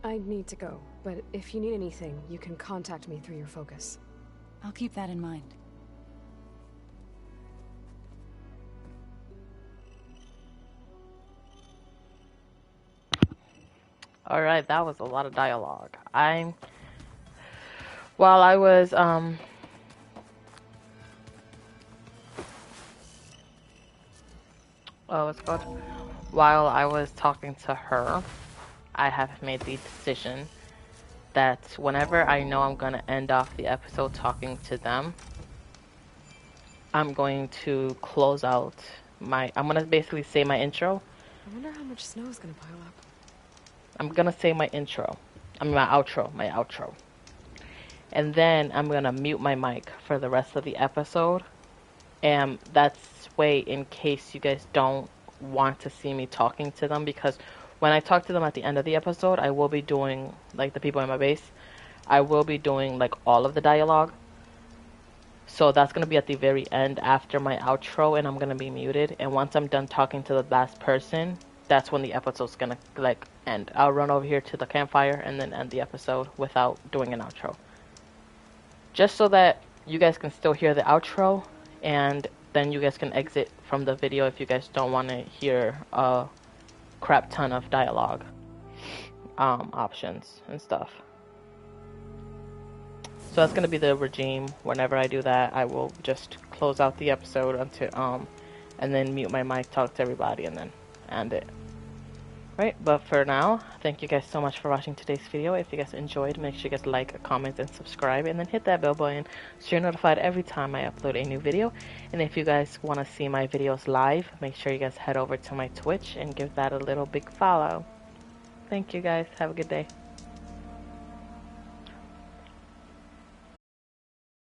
I need to go, but if you need anything, you can contact me through your focus. I'll keep that in mind. Alright, that was a lot of dialogue. While I was, while I was talking to her, I have made the decision that whenever I know I'm going to end off the episode talking to them, I'm going to close out I'm going to basically say my intro. I wonder how much snow is going to pile up. I'm going to say my intro. My outro. And then I'm going to mute my mic for the rest of the episode. And that's way in case you guys don't want to see me talking to them, because when I talk to them at the end of the episode, I will be doing, like the people in my base, I will be doing like all of the dialogue. So that's going to be at the very end after my outro, and I'm going to be muted. And once I'm done talking to the last person, that's when the episode's going to like end. I'll run over here to the campfire and then end the episode without doing an outro. Just so that you guys can still hear the outro, and then you guys can exit from the video if you guys don't want to hear a crap ton of dialogue options and stuff. So that's going to be the regime. Whenever I do that, I will just close out the episode until and then mute my mic, talk to everybody, and then end it. Right, but for now, thank you guys so much for watching today's video. If you guys enjoyed, make sure you guys like, comment, and subscribe, and then hit that bell button so you're notified every time I upload a new video. And if you guys want to see my videos live, make sure you guys head over to my Twitch and give that a little big follow. Thank you guys. Have a good day.